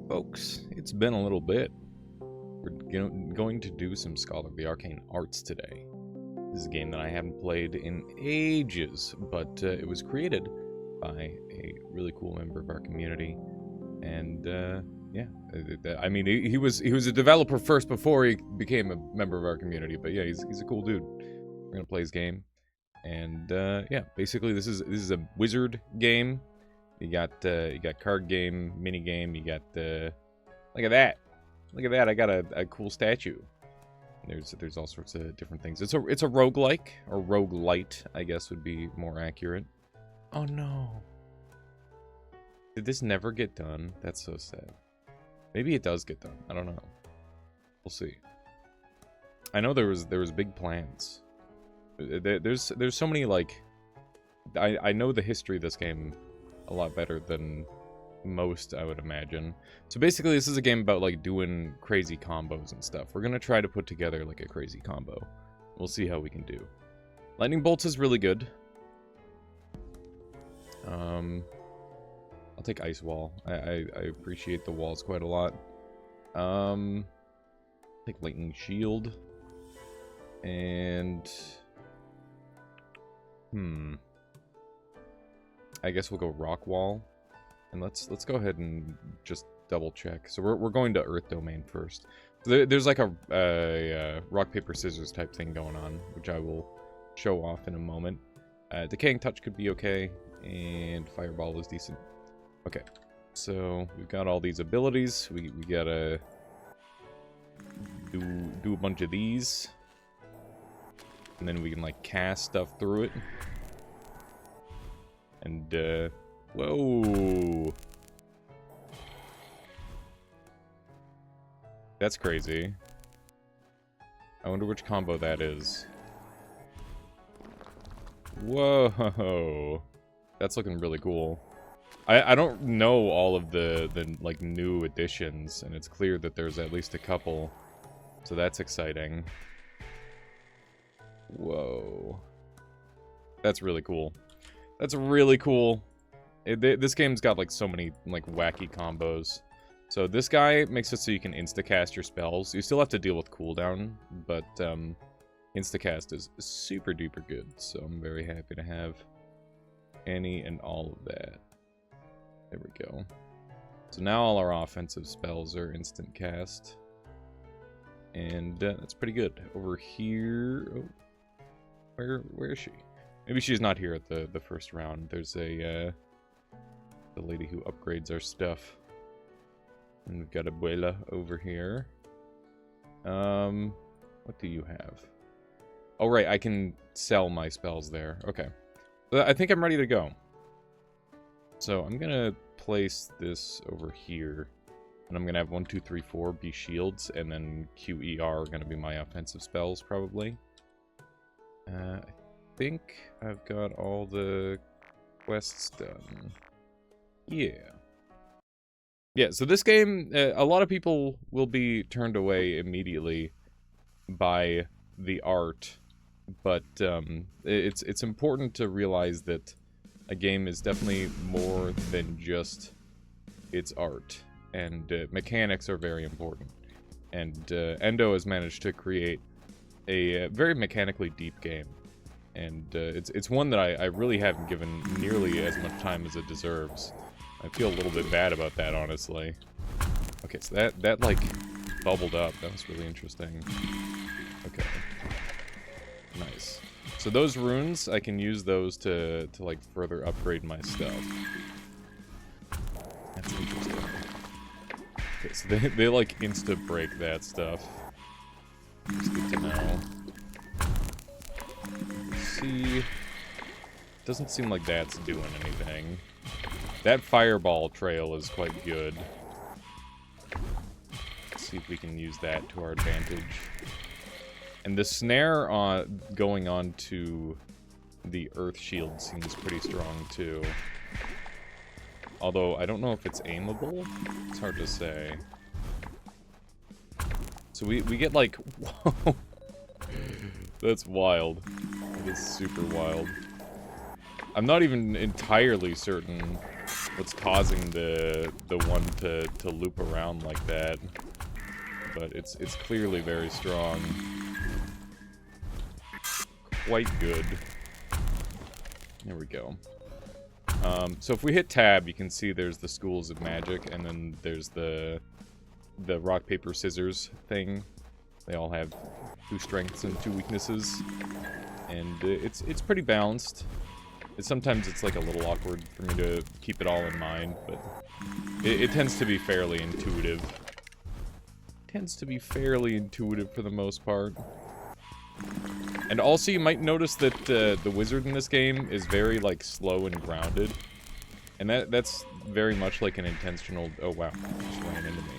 Folks, it's been a little bit. We're going to do some Scholarly Arcane Arts today. This is a game that I haven't played in ages, but it was created by a really cool member of our community. And yeah, I mean, he was a developer first before he became a member of our community. But yeah, he's a cool dude. We're gonna play his game, and yeah, basically this is a wizard game. You got card game, mini game. You got look at that, I got a cool statue. There's all sorts of different things. It's a roguelike, or roguelite, I guess would be more accurate. Oh no. Did this never get done? That's so sad. Maybe it does get done. I don't know. We'll see. I know there was big plans. There's so many, like, I know the history of this game a lot better than most, I would imagine. So basically this is a game about, like, doing crazy combos and stuff. We're gonna try to put together, like, a crazy combo. We'll see how we can do. Lightning bolts is really good. I'll take ice wall. I appreciate the walls quite a lot. Take lightning shield. And I guess we'll go rock wall. And let's go ahead and just double check. So we're going to earth domain first. So there's like a rock paper scissors type thing going on, which I will show off in a moment. Decaying touch could be okay, and fireball is decent. Okay, so we've got all these abilities. We gotta do a bunch of these, and then we can, like, cast stuff through it. And whoa, that's crazy. I wonder which combo that is. Whoa, that's looking really cool. I don't know all of the like new additions, and it's clear that there's at least a couple, so that's exciting. Whoa, that's really cool. That's really cool. This game's got, like, so many, like, wacky combos. So this guy makes it so you can insta-cast your spells. You still have to deal with cooldown, but insta-cast is super duper good. So I'm very happy to have any and all of that. There we go. So now all our offensive spells are instant cast. And that's pretty good. Over here... Oh, where is she? Maybe she's not here at the first round. There's the lady who upgrades our stuff. And we've got Abuela over here. What do you have? Oh, right, I can sell my spells there. Okay. I think I'm ready to go. So I'm gonna place this over here. And I'm gonna have 1, 2, 3, 4 be shields, and then QER are gonna be my offensive spells, probably. I think I've got all the quests done. Yeah. Yeah, so this game, a lot of people will be turned away immediately by the art, but it's important to realize that a game is definitely more than just its art, and mechanics are very important. And Endo has managed to create a very mechanically deep game. And it's one that I really haven't given nearly as much time as it deserves. I feel a little bit bad about that, honestly. Okay, so that like, bubbled up. That was really interesting. Okay. Nice. So those runes, I can use those to like, further upgrade my stuff. That's interesting. Okay, so they like, insta-break that stuff. It's good to know. See, doesn't seem like that's doing anything. That fireball trail is quite good. Let's see if we can use that to our advantage. And the snare going on to the earth shield seems pretty strong too. Although I don't know if it's aimable. It's hard to say. So we get, like, whoa. That's wild. That is super wild. I'm not even entirely certain what's causing the one to loop around like that. But it's clearly very strong. Quite good. There we go. So if we hit tab, you can see there's the schools of magic, and then there's the rock, paper, scissors thing. They all have 2 strengths and 2 weaknesses, and it's pretty balanced. Sometimes it's like a little awkward for me to keep it all in mind, but it tends to be fairly intuitive. Tends to be fairly intuitive for the most part. And also, you might notice that the wizard in this game is very, like, slow and grounded. And that's very much like an intentional... Oh, wow. Just ran into me.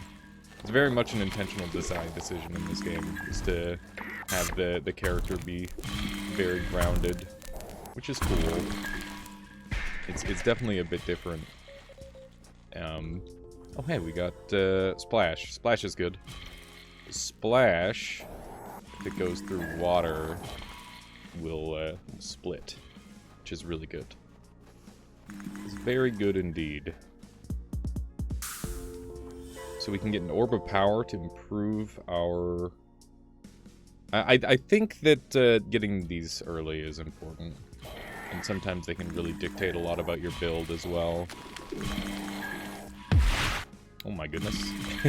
It's very much an intentional design decision in this game, is to have the character be very grounded, which is cool. It's definitely a bit different. Oh, hey, we got Splash. Splash is good. Splash, if it goes through water, will split, which is really good. It's very good indeed. So we can get an Orb of Power to improve our... I think that getting these early is important. And sometimes they can really dictate a lot about your build as well. Oh my goodness.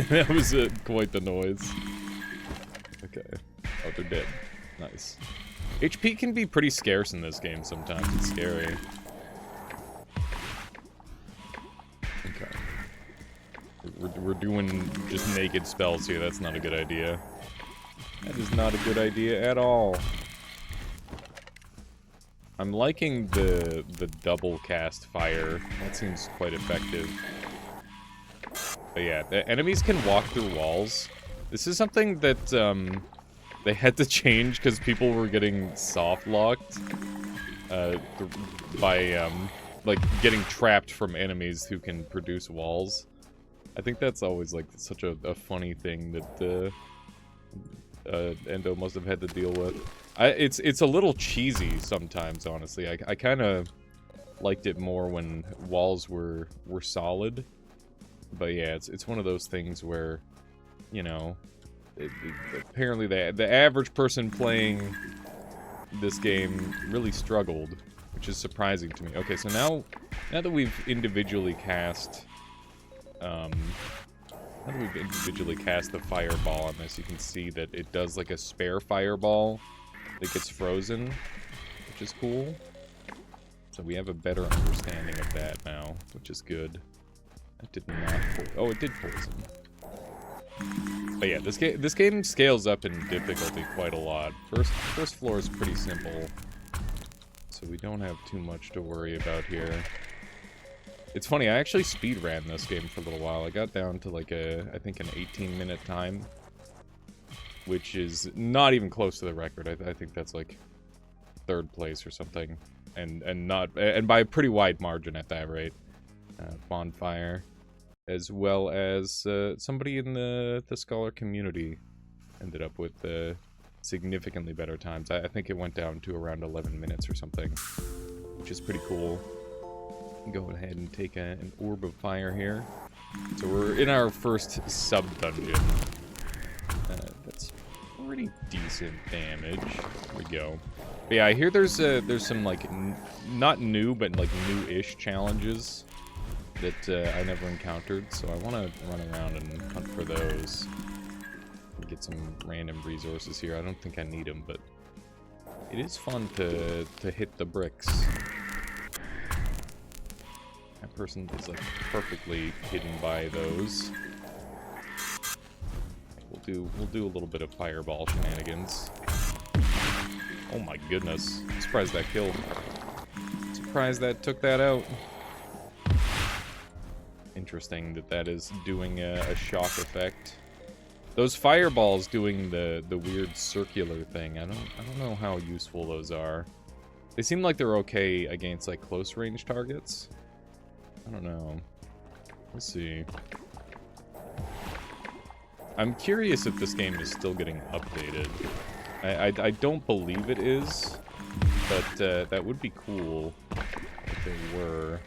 That was quite the noise. Okay. Oh, they're dead. Nice. HP can be pretty scarce in this game sometimes. It's scary. Okay. We're doing just naked spells here. That's not a good idea. That is not a good idea at all. I'm liking the double cast fire. That seems quite effective. But yeah, the enemies can walk through walls. This is something that they had to change because people were getting soft locked by like getting trapped from enemies who can produce walls. I think that's always like such a funny thing that Endo must have had to deal with. It's a little cheesy sometimes, honestly. I kind of liked it more when walls were solid. But yeah, it's one of those things where, you know, apparently the average person playing this game really struggled, which is surprising to me. Okay, so now that we've individually cast, the fireball on this, you can see that it does like a spare fireball that gets frozen, which is cool. So we have a better understanding of that now, which is good. That did not oh, it did poison. But yeah, this game scales up in difficulty quite a lot. First floor is pretty simple, so we don't have too much to worry about here. It's funny, I actually speed ran this game for a little while. I got down to like I think an 18-minute time, which is not even close to the record. I think that's like 3rd place or something, and by a pretty wide margin at that rate. Bonfire, as well as somebody in the scholar community ended up with significantly better times. I think it went down to around 11 minutes or something, which is pretty cool. Go ahead and take an Orb of Fire here. So we're in our first sub-dungeon. That's pretty decent damage. There we go. But yeah, I hear there's some like not new, but like new-ish challenges that I never encountered, so I want to run around and hunt for those. Get some random resources here. I don't think I need them, but it is fun to hit the bricks. That person is like perfectly hidden by those. We'll do a little bit of fireball shenanigans. Oh my goodness! I'm surprised that killed. Surprised that took that out. Interesting that is doing a shock effect. Those fireballs doing the weird circular thing. I don't know how useful those are. They seem like they're okay against like close range targets. I don't know. We'll see. I'm curious if this game is still getting updated. I don't believe it is, but that would be cool if it were.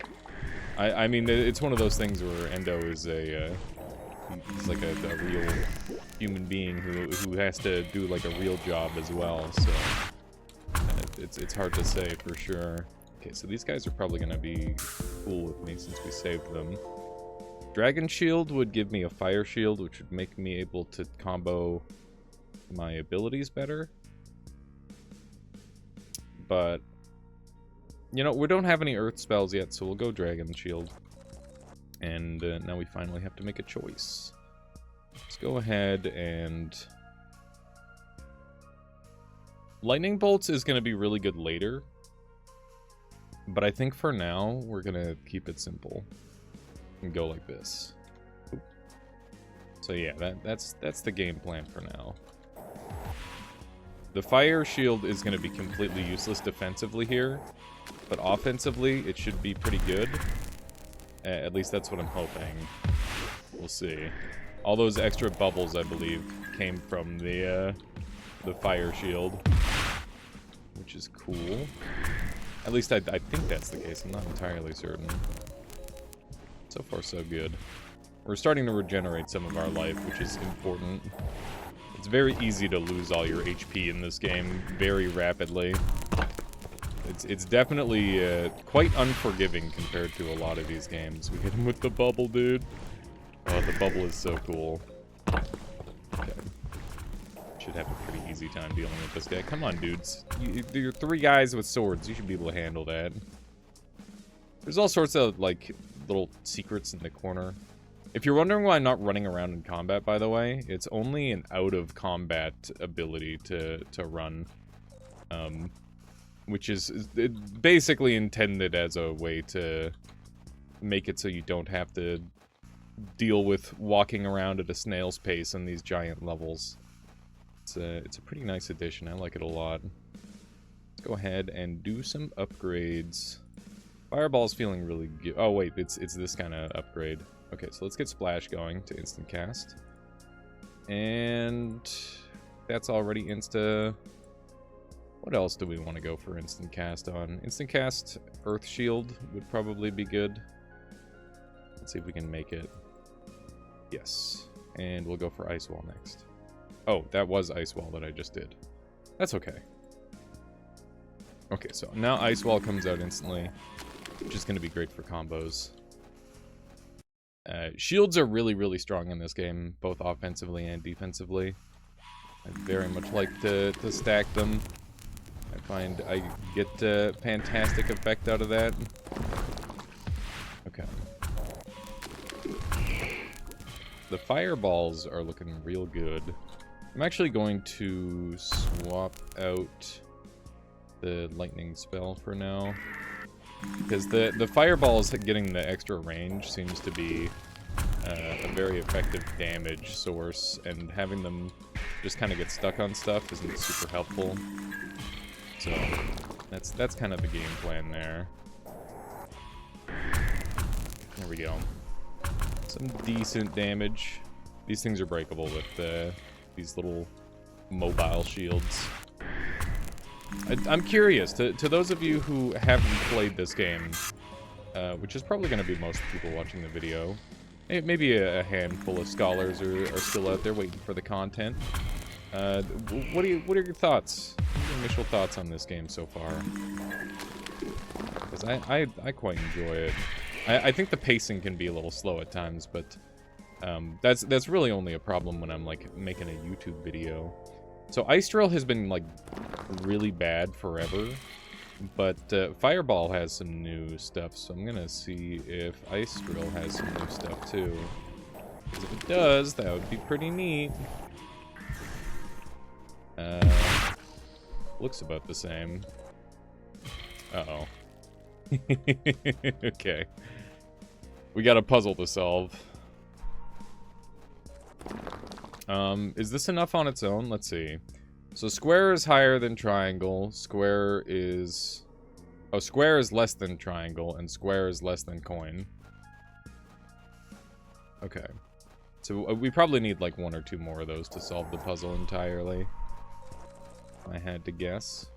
I mean, it's one of those things where Endo is he's like a real human being who has to do like a real job as well, so it's hard to say for sure. Okay, so these guys are probably gonna be cool with me since we saved them. Dragon Shield would give me a Fire Shield, which would make me able to combo my abilities better. But, you know, we don't have any Earth spells yet, so we'll go Dragon Shield. And now we finally have to make a choice. Let's go ahead and... Lightning Bolts is going to be really good later. But I think for now, we're going to keep it simple. And go like this. Oop. So yeah, that's the game plan for now. The Fire Shield is going to be completely useless defensively here. But offensively, it should be pretty good. At least that's what I'm hoping. We'll see. All those extra bubbles, I believe, came from the Fire Shield. Which is cool. At least I think that's the case. I'm not entirely certain. So far, so good. We're starting to regenerate some of our life, which is important. It's very easy to lose all your HP in this game very rapidly. It's definitely quite unforgiving compared to a lot of these games. We hit him with the bubble, dude. Oh, the bubble is so cool. Okay. Should have a pretty easy time dealing with this guy. Come on, dudes. You're 3 guys with swords. You should be able to handle that. There's all sorts of, like, little secrets in the corner. If you're wondering why I'm not running around in combat, by the way, it's only an out-of-combat ability to run. Which is basically intended as a way to make it so you don't have to deal with walking around at a snail's pace in these giant levels. It's a pretty nice addition. I like it a lot. Let's go ahead and do some upgrades. Fireball's feeling really good. Oh wait, it's this kind of upgrade. Okay, so let's get Splash going to instant cast. And that's already insta. What else do we want to go for instant cast on? Instant cast Earth Shield would probably be good. Let's see if we can make it. Yes. And we'll go for Ice Wall next. Oh, that was Ice Wall that I just did. That's okay. Okay, so now Ice Wall comes out instantly, which is going to be great for combos. Shields are really, really strong in this game, both offensively and defensively. I very much like to stack them. I find I get a fantastic effect out of that. Okay. The fireballs are looking real good. I'm actually going to swap out the lightning spell for now. Because the fireballs getting the extra range seems to be a very effective damage source, and having them just kind of get stuck on stuff isn't super helpful. So that's kind of the game plan there. There we go. Some decent damage. These things are breakable with these little mobile shields. I'm curious, to those of you who haven't played this game, which is probably going to be most people watching the video, maybe a handful of scholars are still out there waiting for the content. What are your thoughts? What are your initial thoughts on this game so far? Because I quite enjoy it. I think the pacing can be a little slow at times, but that's really only a problem when I'm like making a YouTube video. So Ice Drill has been like really bad forever, but Fireball has some new stuff, so I'm gonna see if Ice Drill has some new stuff too. Because if it does, that would be pretty neat. Looks about the same. Uh-oh. Okay. We got a puzzle to solve. Is this enough on its own? Let's see. So square is higher than triangle. Square is... Oh, square is less than triangle, and square is less than coin. Okay. So we probably need like 1 or 2 more of those to solve the puzzle entirely. I had to guess.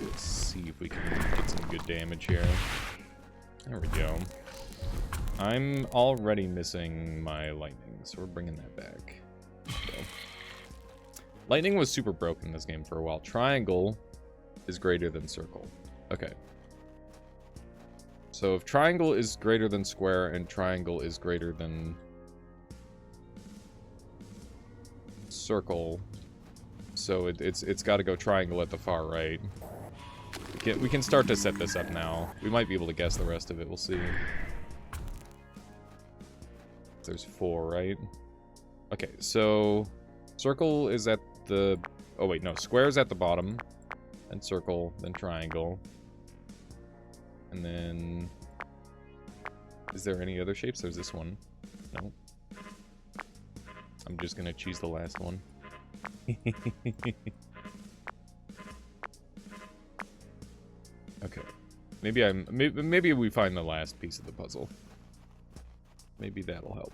Let's see if we can get some good damage here. There we go. I'm already missing my lightning, so we're bringing that back. So. Lightning was super broken in this game for a while. Triangle is greater than circle. Okay. So if triangle is greater than square and triangle is greater than circle, so it's got to go triangle at the far right. We can start to set this up now. We might be able to guess the rest of it. We'll see. There's 4, right? Okay, so circle is at the... Oh, wait, no. Square is at the bottom. Then circle, then triangle. And then... Is there any other shapes? There's this one. No. I'm just gonna choose the last one. Okay. Maybe we find the last piece of the puzzle. Maybe that'll help.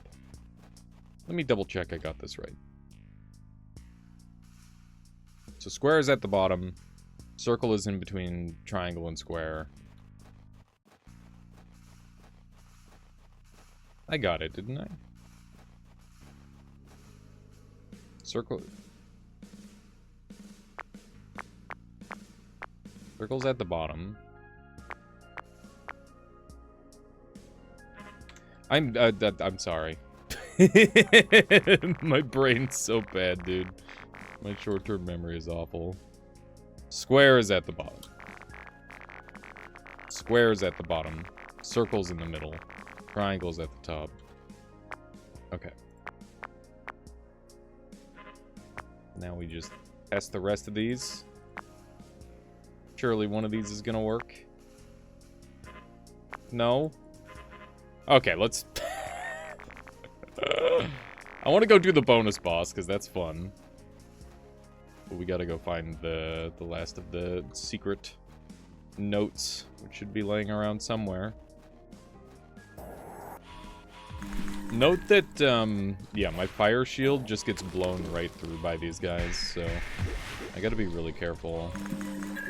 Let me double check I got this right. So square is at the bottom. Circle is in between triangle and square. I got it, didn't I? Circle... Circle's at the bottom. I'm sorry. My brain's so bad, dude. My short-term memory is awful. Square is at the bottom. Square is at the bottom. Circle's in the middle. Triangle's at the top. Okay. Now we just test the rest of these. Surely one of these is gonna work. No? Okay, let's... I want to go do the bonus boss, because that's fun. But we gotta go find the last of the secret notes, which should be laying around somewhere. Note that, yeah, my fire shield just gets blown right through by these guys, so I gotta be really careful.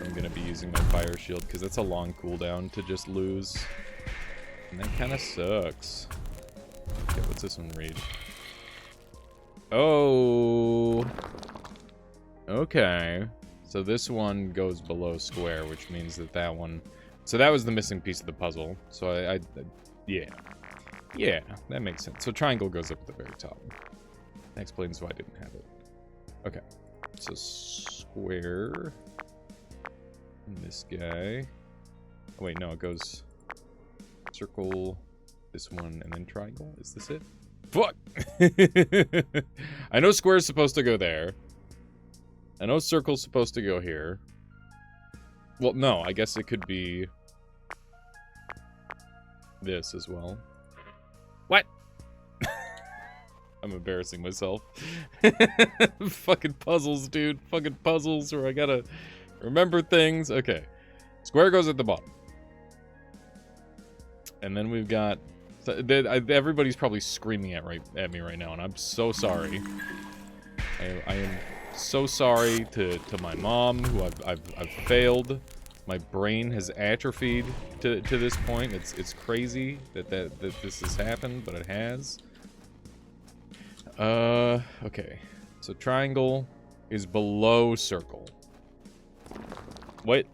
I'm gonna be using my fire shield, because that's a long cooldown to just lose. And that kind of sucks. Okay, what's this one read? Oh. Okay. So this one goes below square, which means that that one... So that was the missing piece of the puzzle. So yeah. Yeah, that makes sense. So triangle goes up at the very top. That explains why I didn't have it. Okay. So square. And this guy. Oh, wait, no, it goes... Circle, this one, and then triangle. Is this it? Fuck! I know square's supposed to go there. I know circle's supposed to go here. Well, no, I guess it could be this as well. What? I'm embarrassing myself. Fucking puzzles, dude. Fucking puzzles where I gotta remember things. Okay. Square goes at the bottom. And then we've got... Everybody's probably screaming at me right now, and I'm so sorry. I am so sorry to my mom, who I've failed. My brain has atrophied to this point. It's crazy that this has happened, but it has. Okay. So triangle is below circle. What?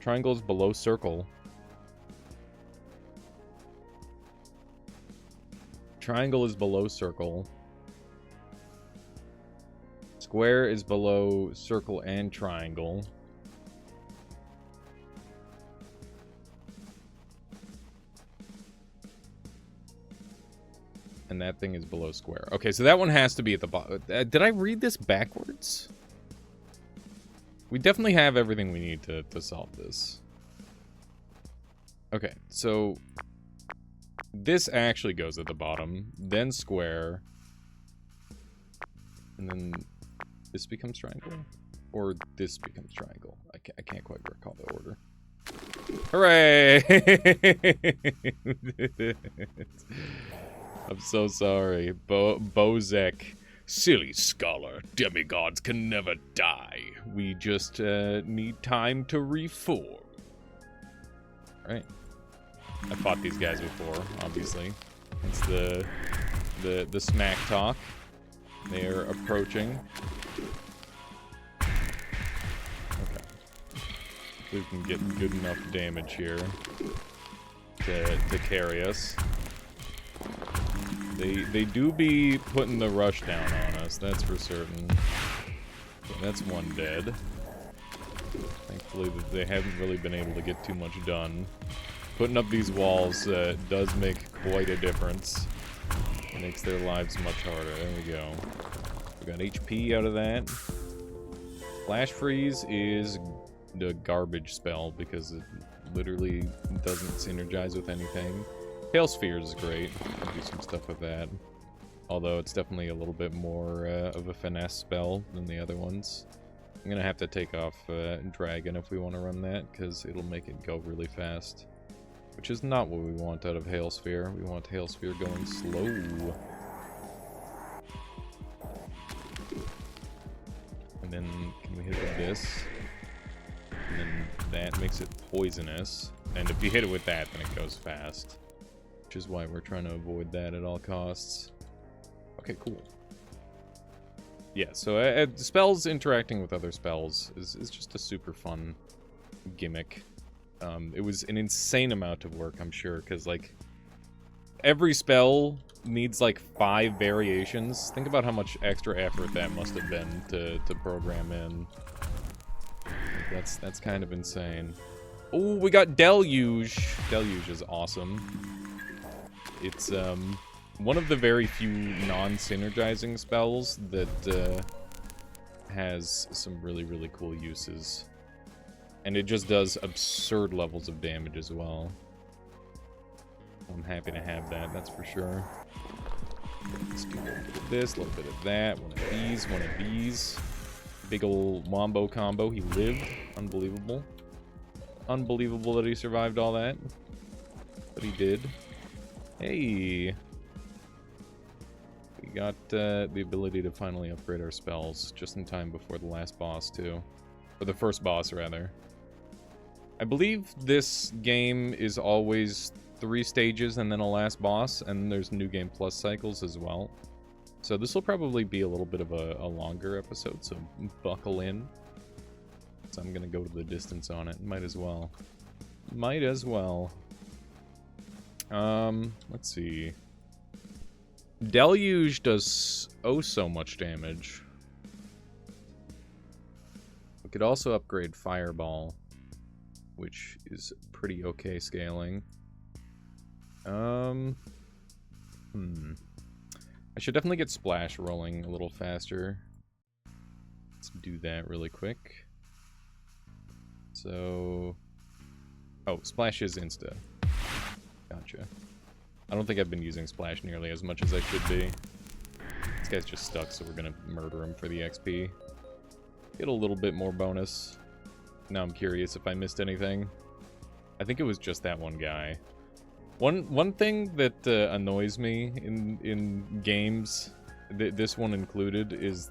Triangle is below circle. Triangle is below circle. Square is below circle and triangle. And that thing is below square. Okay, so that one has to be at the bottom. Did I read this backwards? We definitely have everything we need to solve this. Okay, so... This actually goes at the bottom, then square, and then this becomes triangle? Or this becomes triangle? I can't quite recall the order. Hooray! I'm so sorry. Bozek Silly scholar, demigods can never die. We just need time to reform. Right. I fought these guys before, obviously. It's the smack talk. They're approaching. Okay. We can get good enough damage here to carry us. They do be putting the rush down on us, that's for certain. Okay, that's one dead. Thankfully, they haven't really been able to get too much done. Putting up these walls does make quite a difference. It makes their lives much harder. There we go. We got HP out of that. Flash Freeze is the garbage spell because it literally doesn't synergize with anything. Hail Sphere is great. I'll do some stuff with that. Although it's definitely a little bit more of a finesse spell than the other ones. I'm gonna have to take off Dragon if we want to run that, because it'll make it go really fast. Which is not what we want out of Hail Sphere. We want Hail Sphere going slow. And then can we hit it with this? And then that makes it poisonous. And if you hit it with that, then it goes fast. Which is why we're trying to avoid that at all costs. Okay, cool. Yeah, so spells interacting with other spells is just a super fun gimmick. It was an insane amount of work, I'm sure, because, like, every spell needs, like, 5 variations. Think about how much extra effort that must have been to program in. That's kind of insane. Oh, we got Deluge. Deluge is awesome. It's one of the very few non-synergizing spells that has some really, really cool uses. And it just does absurd levels of damage as well. I'm happy to have that, that's for sure. Let's do a little bit of this, a little bit of that, one of these, one of these. Big ol' wombo combo, he lived. Unbelievable. Unbelievable that he survived all that. But he did. Hey! We got the ability to finally upgrade our spells just in time before the last boss, too. Or the first boss, rather. I believe this game is always 3 stages and then a last boss, and there's New Game Plus cycles as well. So this will probably be a little bit of a longer episode, so buckle in. So I'm gonna go to the distance on it. Might as well. Might as well. Let's see. Deluge does oh so much damage. We could also upgrade Fireball, which is pretty okay scaling. I should definitely get Splash rolling a little faster. Let's do that really quick. So... oh, Splash is insta. Gotcha. I don't think I've been using Splash nearly as much as I should be. This guy's just stuck, so we're gonna murder him for the XP. Get a little bit more bonus. Now I'm curious if I missed anything. I think it was just that one guy. One thing that annoys me in games, this one included, is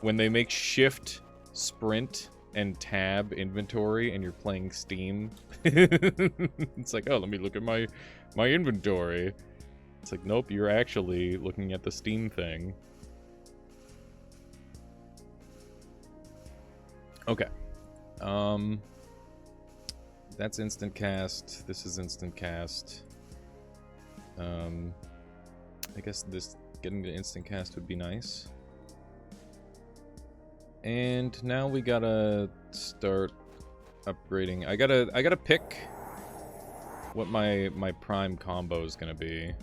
when they make shift, sprint, and tab inventory and you're playing Steam. It's like, oh, let me look at my inventory. It's like, nope, you're actually looking at the Steam thing. Okay. That's instant cast. This is instant cast. I guess this getting the instant cast would be nice. And now we gotta start upgrading. I gotta pick what my prime combo is gonna be.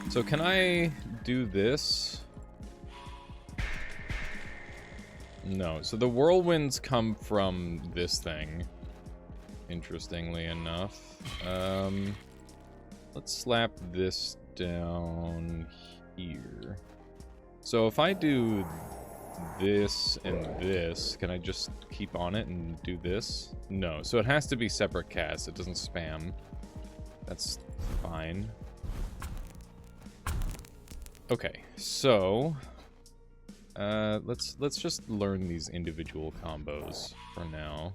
So can I do this? No. So the whirlwinds come from this thing. Interestingly enough. Let's slap this down here. So if I do this and this, can I just keep on it and do this? No, so it has to be separate casts. It doesn't spam. That's fine. Okay, so let's just learn these individual combos for now.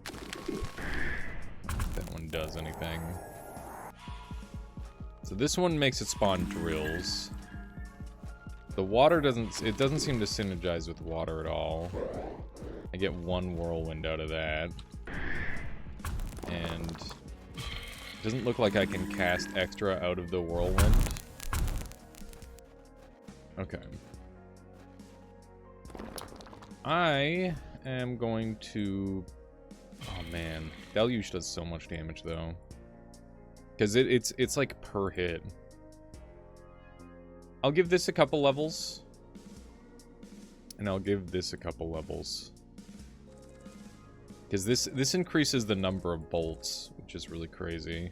If that one does anything. So this one makes it spawn drills. The water doesn't seem to synergize with water at all. I get one whirlwind out of that. And it doesn't look like I can cast extra out of the whirlwind. Okay. I am going to... Oh man, Deluge does so much damage though. Because it's like per hit. I'll give this a couple levels. And I'll give this a couple levels. Because this increases the number of bolts, which is really crazy.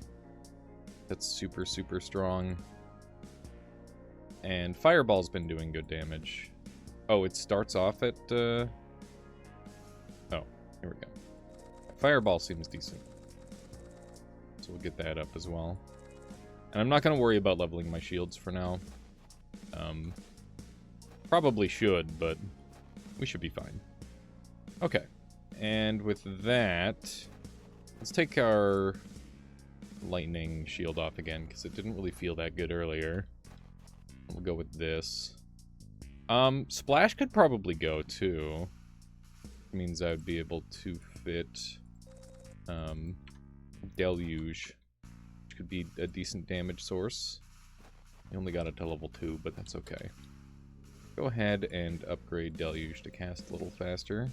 That's super, super strong. And Fireball's been doing good damage. Oh, it starts off at... Oh, here we go. Fireball seems decent. So we'll get that up as well. And I'm not going to worry about leveling my shields for now. Probably should, but we should be fine. Okay. And with that, let's take our lightning shield off again, because it didn't really feel that good earlier. We'll go with this. Splash could probably go, too. It means I would be able to fit Deluge, which could be a decent damage source. I only got it to level 2, but that's okay. Go ahead and upgrade Deluge to cast a little faster.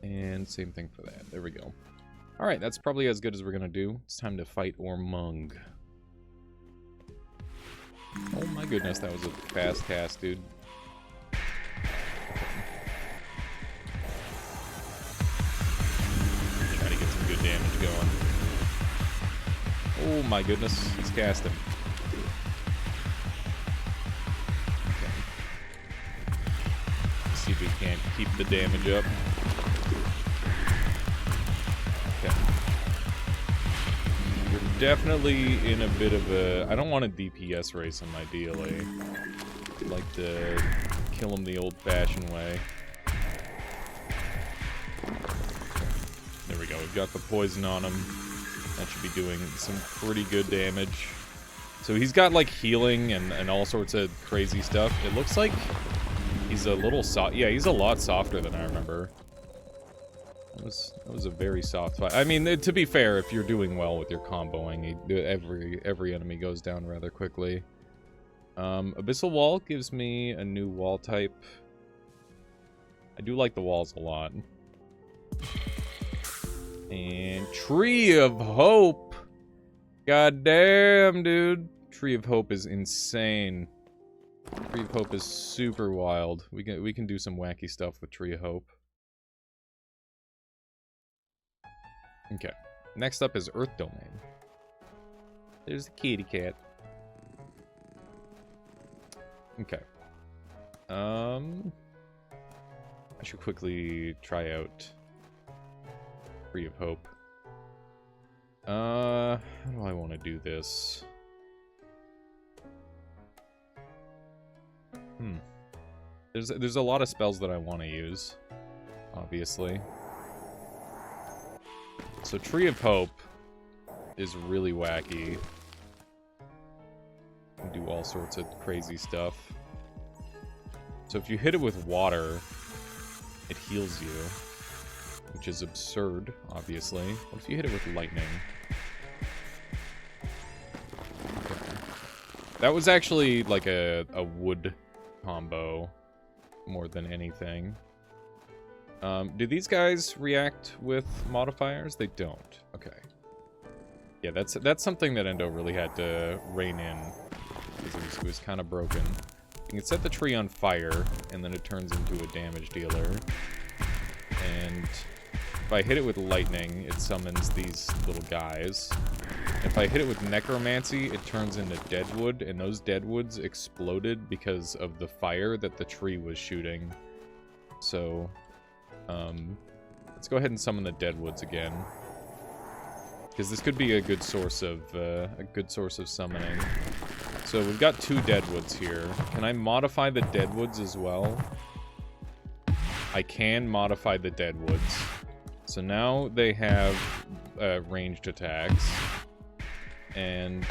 And same thing for that. There we go. Alright, that's probably as good as we're gonna do. It's time to fight Ormung. Oh my goodness, that was a fast cast, dude. Try to get some good damage going. Oh my goodness, he's casting. Okay. Let's see if we can't keep the damage up. Okay. We're definitely in a bit of a... I don't want a DPS race him, ideally. I'd like to kill him the old-fashioned way. There we go. We've got the poison on him. That should be doing some pretty good damage. So he's got, like, healing and all sorts of crazy stuff. It looks like he's a little soft. Yeah, he's a lot softer than I remember. That was a very soft fight. I mean, to be fair, if you're doing well with your comboing, every enemy goes down rather quickly. Abyssal Wall gives me a new wall type. I do like the walls a lot. And Tree of Hope. God damn, dude. Tree of Hope is insane. Tree of Hope is super wild. We can do some wacky stuff with Tree of Hope. Okay. Next up is Earth Domain. There's the kitty cat. Okay. I should quickly try out Tree of Hope. How do I want to do this? There's a lot of spells that I want to use, obviously. So Tree of Hope is really wacky. You can do all sorts of crazy stuff. So if you hit it with water, it heals you, which is absurd, obviously. What if you hit it with lightning? Okay. That was actually like a wood combo more than anything. Do these guys react with modifiers? They don't. Okay. Yeah, that's something that Endo really had to rein in, because it was kind of broken. You can set the tree on fire, and then it turns into a damage dealer. And if I hit it with lightning, it summons these little guys. If I hit it with necromancy, it turns into deadwood, and those deadwoods exploded because of the fire that the tree was shooting. So... let's go ahead and summon the deadwoods again, because this could be a good source of summoning. So we've got 2 deadwoods here. Can I modify the deadwoods as well? I can modify the deadwoods. So now they have ranged attacks. And...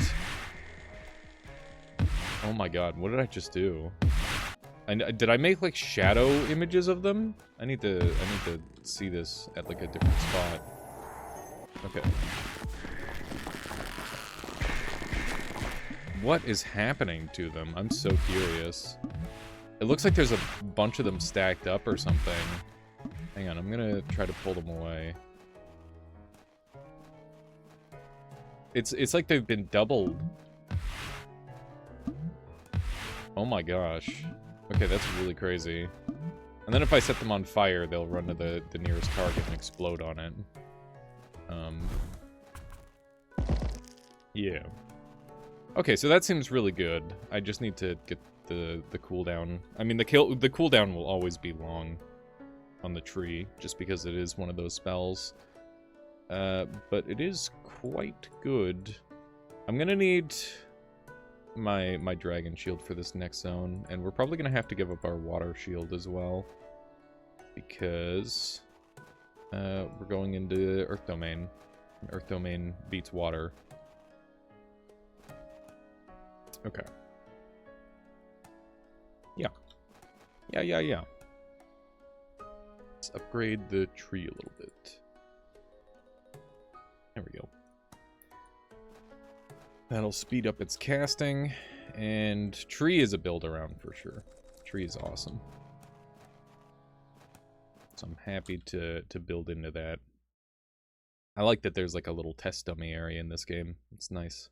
oh my god, what did I just do? Did I make, like, shadow images of them? I need to see this at, like, a different spot. Okay. What is happening to them? I'm so curious. It looks like there's a bunch of them stacked up or something. Hang on, I'm gonna try to pull them away. It's like they've been doubled. Oh my gosh. Okay, that's really crazy. And then if I set them on fire, they'll run to the nearest target and explode on it. Yeah. Okay, so that seems really good. I just need to get the cooldown. I mean, the cooldown will always be long on the tree, just because it is one of those spells. But it is quite good. I'm gonna need my dragon shield for this next zone, and we're probably gonna have to give up our water shield as well, because we're going into Earth Domain. Earth Domain beats water. Okay. Yeah. Yeah. Let's upgrade the tree a little bit. There we go. That'll speed up its casting, and tree is a build around for sure. Tree is awesome. So I'm happy to build into that. I like that there's like a little test dummy area in this game. It's nice.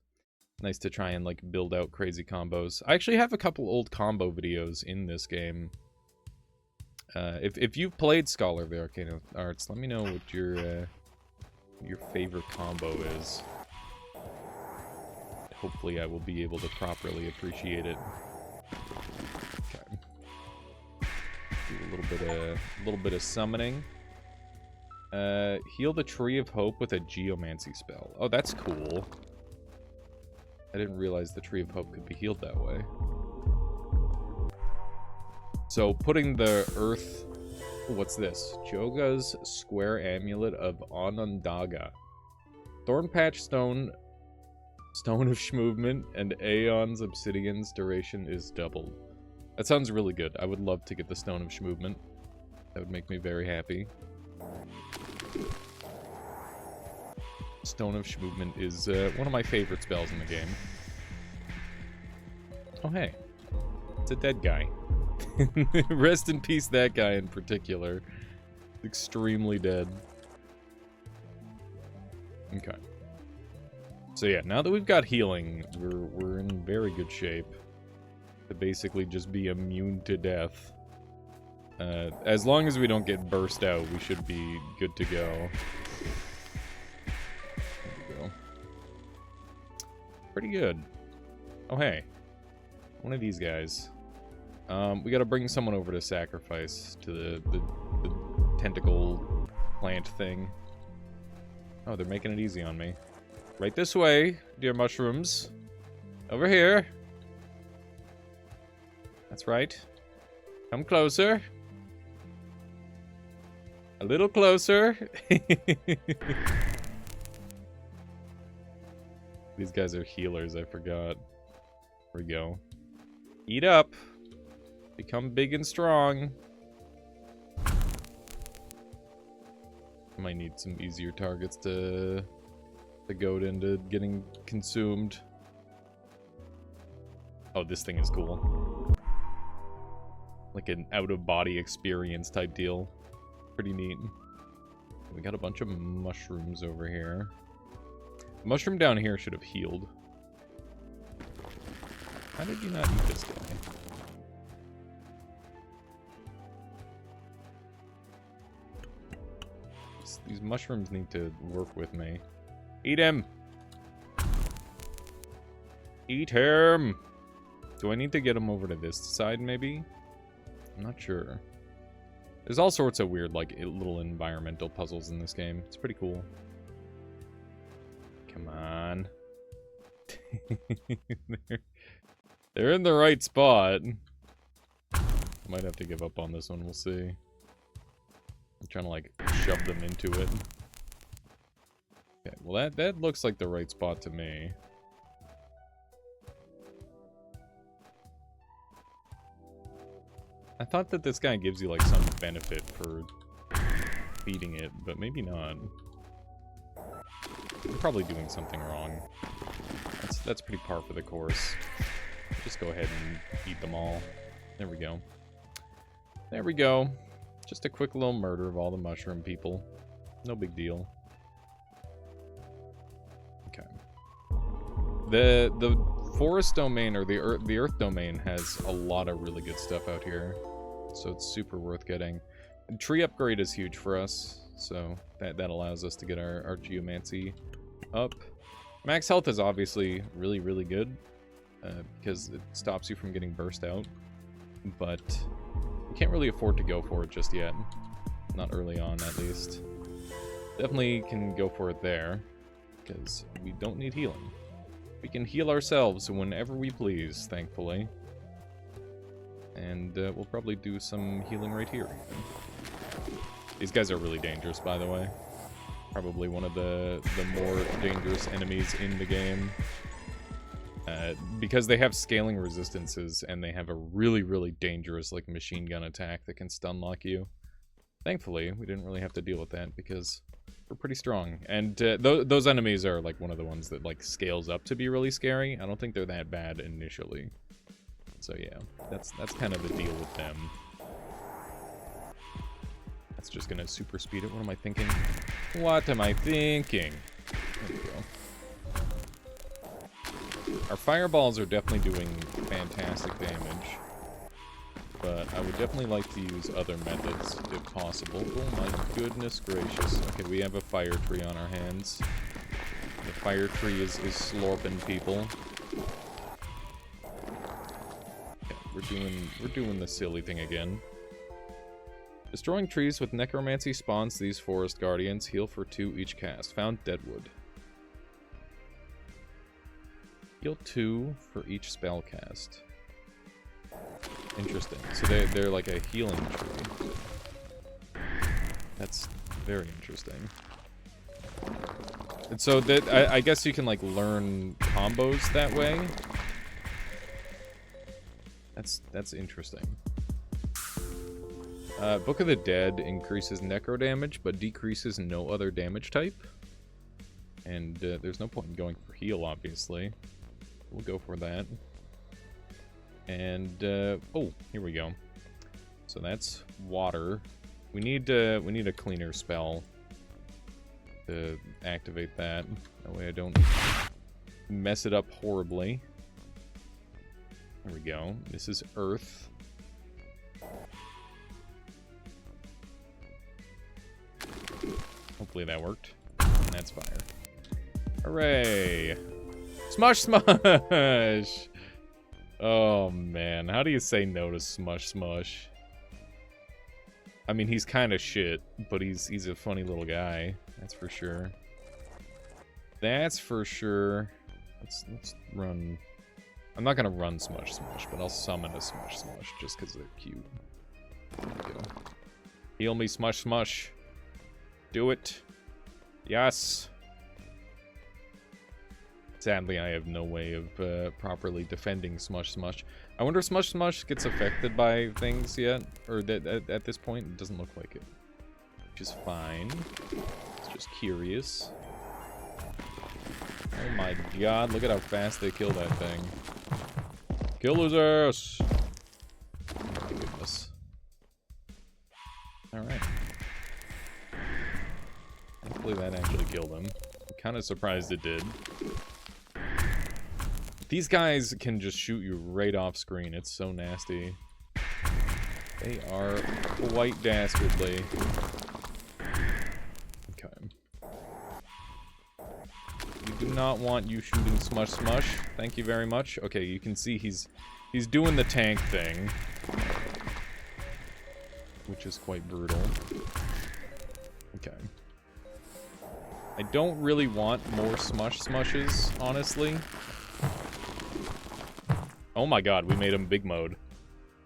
Nice to try and like build out crazy combos. I actually have a couple old combo videos in this game. If you've played Scholar of the Arcane Arts, let me know what your favorite combo is. Hopefully I will be able to properly appreciate it. Okay. Do a little bit of summoning. Heal the Tree of Hope with a Geomancy spell. Oh, that's cool. I didn't realize the Tree of Hope could be healed that way. So putting the earth... what's this? Joga's Square Amulet of Onondaga. Thornpatch Stone, Stone of Shmovement, and Aeon's Obsidian's duration is doubled. That sounds really good. I would love to get the Stone of Shmovement. That would make me very happy. Stone of Shmovement is one of my favorite spells in the game. Oh, hey. It's a dead guy. Rest in peace, that guy in particular. Extremely dead. Okay. So yeah, now that we've got healing, we're in very good shape to basically just be immune to death. As long as we don't get burst out, we should be good to go. Pretty good. Oh, hey. One of these guys. We gotta bring someone over to sacrifice to the tentacle plant thing. Oh, they're making it easy on me. Right this way, dear mushrooms. Over here. That's right. Come closer. A little closer. These guys are healers, I forgot. There we go. Eat up. Become big and strong. Might need some easier targets to goad into getting consumed. Oh, this thing is cool. Like an out-of-body experience type deal. Pretty neat. We got a bunch of mushrooms over here. The mushroom down here should have healed. How did you not eat this guy? These mushrooms need to work with me. Eat him! Eat him! Do I need to get him over to this side, maybe? I'm not sure. There's all sorts of weird, like, little environmental puzzles in this game. It's pretty cool. Come on. They're in the right spot. I might have to give up on this one, we'll see. I'm trying to, like, shove them into it. Okay, well that looks like the right spot to me. I thought that this guy gives you, like, some benefit for feeding it, but maybe not. I'm probably doing something wrong. That's pretty par for the course. Just go ahead and eat them all. There we go. There we go. Just a quick little murder of all the mushroom people. No big deal. Okay. The forest domain, or the earth domain, has a lot of really good stuff out here. So it's super worth getting. And tree upgrade is huge for us. So that allows us to get our geomancy up. Max health is obviously really, really good. Because it stops you from getting burst out. But we can't really afford to go for it just yet. Not early on, at least. Definitely can go for it there. Because we don't need healing. We can heal ourselves whenever we please, thankfully. And we'll probably do some healing right here. These guys are really dangerous, by the way. Probably one of the more dangerous enemies in the game. Because they have scaling resistances, and they have a really, really dangerous, like, machine gun attack that can stun lock you. Thankfully, we didn't really have to deal with that, because we're pretty strong. And those enemies are, like, one of the ones that, like, scales up to be really scary. I don't think they're that bad initially. So yeah, that's kind of the deal with them. That's just gonna super speed it. What am I thinking? What am I thinking? There we go. Our fireballs are definitely doing fantastic damage. But I would definitely like to use other methods if possible. Oh my goodness gracious. Okay, we have a fire tree on our hands. The fire tree is slorping people. Okay, we're doing the silly thing again. Destroying trees with necromancy spawns these forest guardians. Heal for 2 each cast. Found deadwood. Heal 2 for each spell cast. Interesting. So they're like a healing tree. That's very interesting. And so that I guess you can, like, learn combos that way. That's interesting. Book of the Dead increases necro damage, but decreases no other damage type. And there's no point in going for heal, obviously. We'll go for that. And oh, here we go. So that's water. We need a cleaner spell to activate that. That way I don't mess it up horribly. There we go. This is earth. Hopefully that worked. And that's fire. Hooray! Smush Smush! Oh man, how do you say no to Smush Smush? I mean, he's kind of shit, but he's a funny little guy. That's for sure. That's for sure. Let's run. I'm not gonna run Smush Smush, but I'll summon a Smush Smush just because they're cute. There we go. Heal me, Smush Smush. Do it. Yes. Sadly, I have no way of properly defending Smush Smush. I wonder if Smush Smush gets affected by things yet? Or at this point, it doesn't look like it. Which is fine. It's just curious. Oh my god, look at how fast they kill that thing. Kill his ass! Oh my goodness. Alright. Hopefully that actually killed him. I'm kind of surprised it did. These guys can just shoot you right off screen. It's so nasty. They are quite dastardly. Okay. We do not want you shooting Smush Smush. Thank you very much. Okay, you can see he's doing the tank thing. Which is quite brutal. Okay. I don't really want more Smush Smushes, honestly. Oh my god, we made him big mode.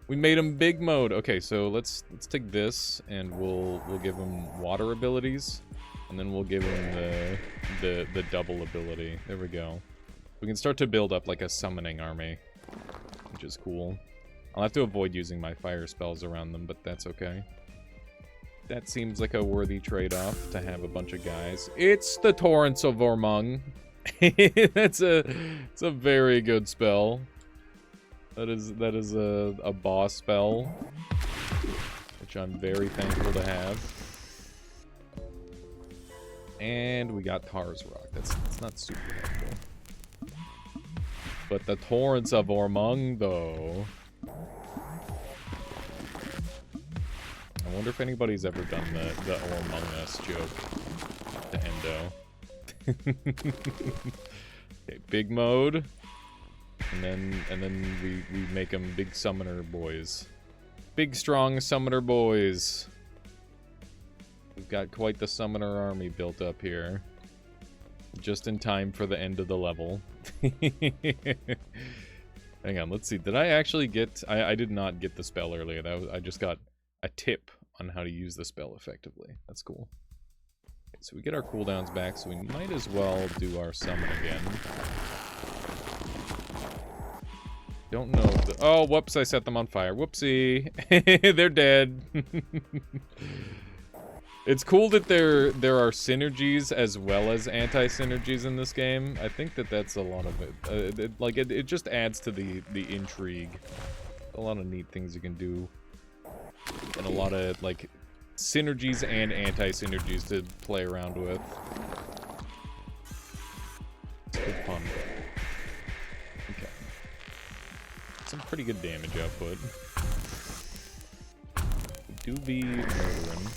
We made him big mode. Okay, so let's take this and we'll give him water abilities, and then we'll give him the double ability. There we go. We can start to build up like a summoning army, which is cool. I'll have to avoid using my fire spells around them, but that's okay. That seems like a worthy trade-off to have a bunch of guys. It's the Torrents of Ormung. It's a very good spell. That is a boss spell, which I'm very thankful to have. And we got Tar's Rock. That's not super helpful. But the Torrents of Ormung, though. I wonder if anybody's ever done the Ormung Us joke to Endo. Okay, big mode. And then we make them big summoner boys. Big strong summoner boys. We've got quite the summoner army built up here. Just in time for the end of the level. Hang on, let's see. Did I actually get... I did not get the spell earlier. I just got a tip on how to use the spell effectively. That's cool. Okay, so we get our cooldowns back, so we might as well do our summon again. Don't know if the... Oh, whoops, I set them on fire. Whoopsie. They're dead. It's cool that there are synergies as well as anti-synergies in this game. I think that's a lot of it. It just adds to the intrigue. A lot of neat things you can do. And a lot of, like, synergies and anti-synergies to play around with. It's good fun. Okay. Some pretty good damage output. We do be murdering.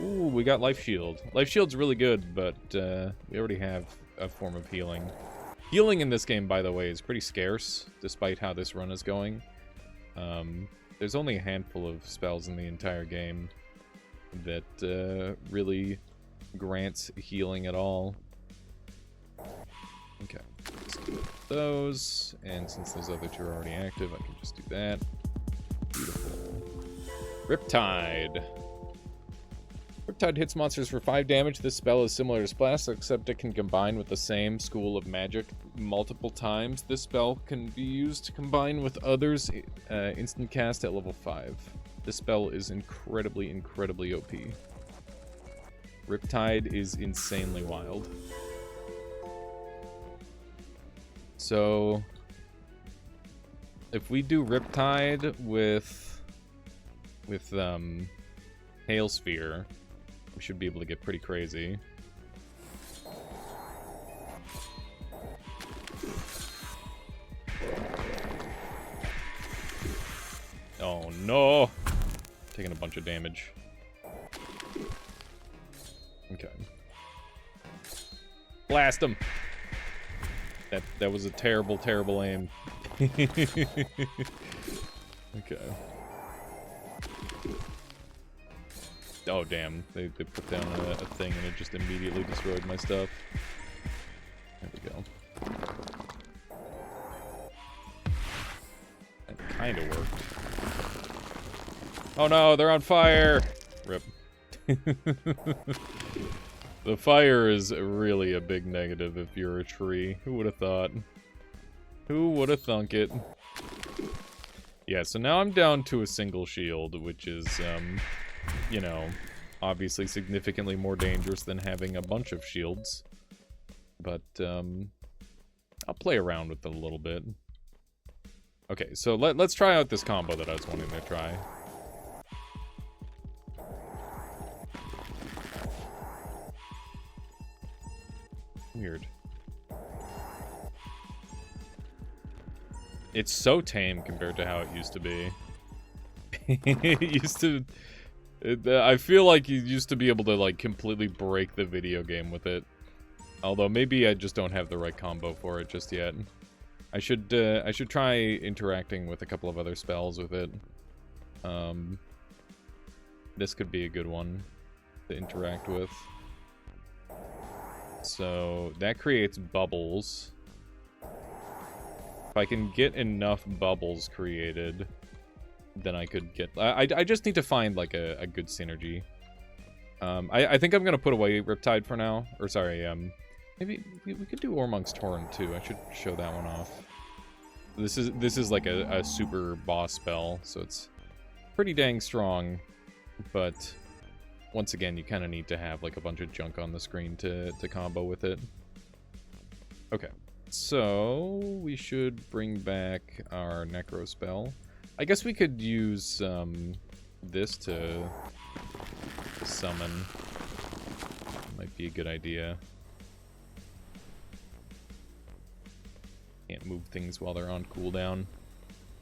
Ooh, we got Life Shield. Life Shield's really good, but we already have a form of healing. Healing in this game, by the way, is pretty scarce, despite how this run is going. There's only a handful of spells in the entire game that really grants healing at all. Okay, let's do those, and since those other two are already active, I can just do that. Beautiful. Riptide. Riptide hits monsters for 5 damage. This spell is similar to Splash, except it can combine with the same school of magic multiple times. This spell can be used to combine with others instant cast at level 5. This spell is incredibly, incredibly OP. Riptide is insanely wild. So, if we do Riptide with Hail Sphere, we should be able to get pretty crazy. Oh no! Taking a bunch of damage. Okay. Blast him! That was a terrible, terrible aim. Okay. Oh, damn. They put down a thing and it just immediately destroyed my stuff. There we go. That kind of worked. Oh no, they're on fire! Rip. The fire is really a big negative if you're a tree. Who would have thought? Who would have thunk it? Yeah, so now I'm down to a single shield, which is, you know, obviously significantly more dangerous than having a bunch of shields. But, I'll play around with it a little bit. Okay, so let's try out this combo that I was wanting to try. Weird. It's so tame compared to how it used to be. It used to... I feel like you used to be able to, like, completely break the video game with it. Although, maybe I just don't have the right combo for it just yet. I should try interacting with a couple of other spells with it. This could be a good one to interact with. So, that creates bubbles. If I can get enough bubbles created, then I could get... I just need to find, like, a good synergy. I think I'm going to put away Riptide for now. Or, sorry, maybe we could do Ormung's Torrent, too. I should show that one off. This is like a super boss spell, so it's pretty dang strong. But, once again, you kind of need to have, like, a bunch of junk on the screen to combo with it. Okay. So, we should bring back our Necro spell. I guess we could use this to summon. Might be a good idea. Can't move things while they're on cooldown.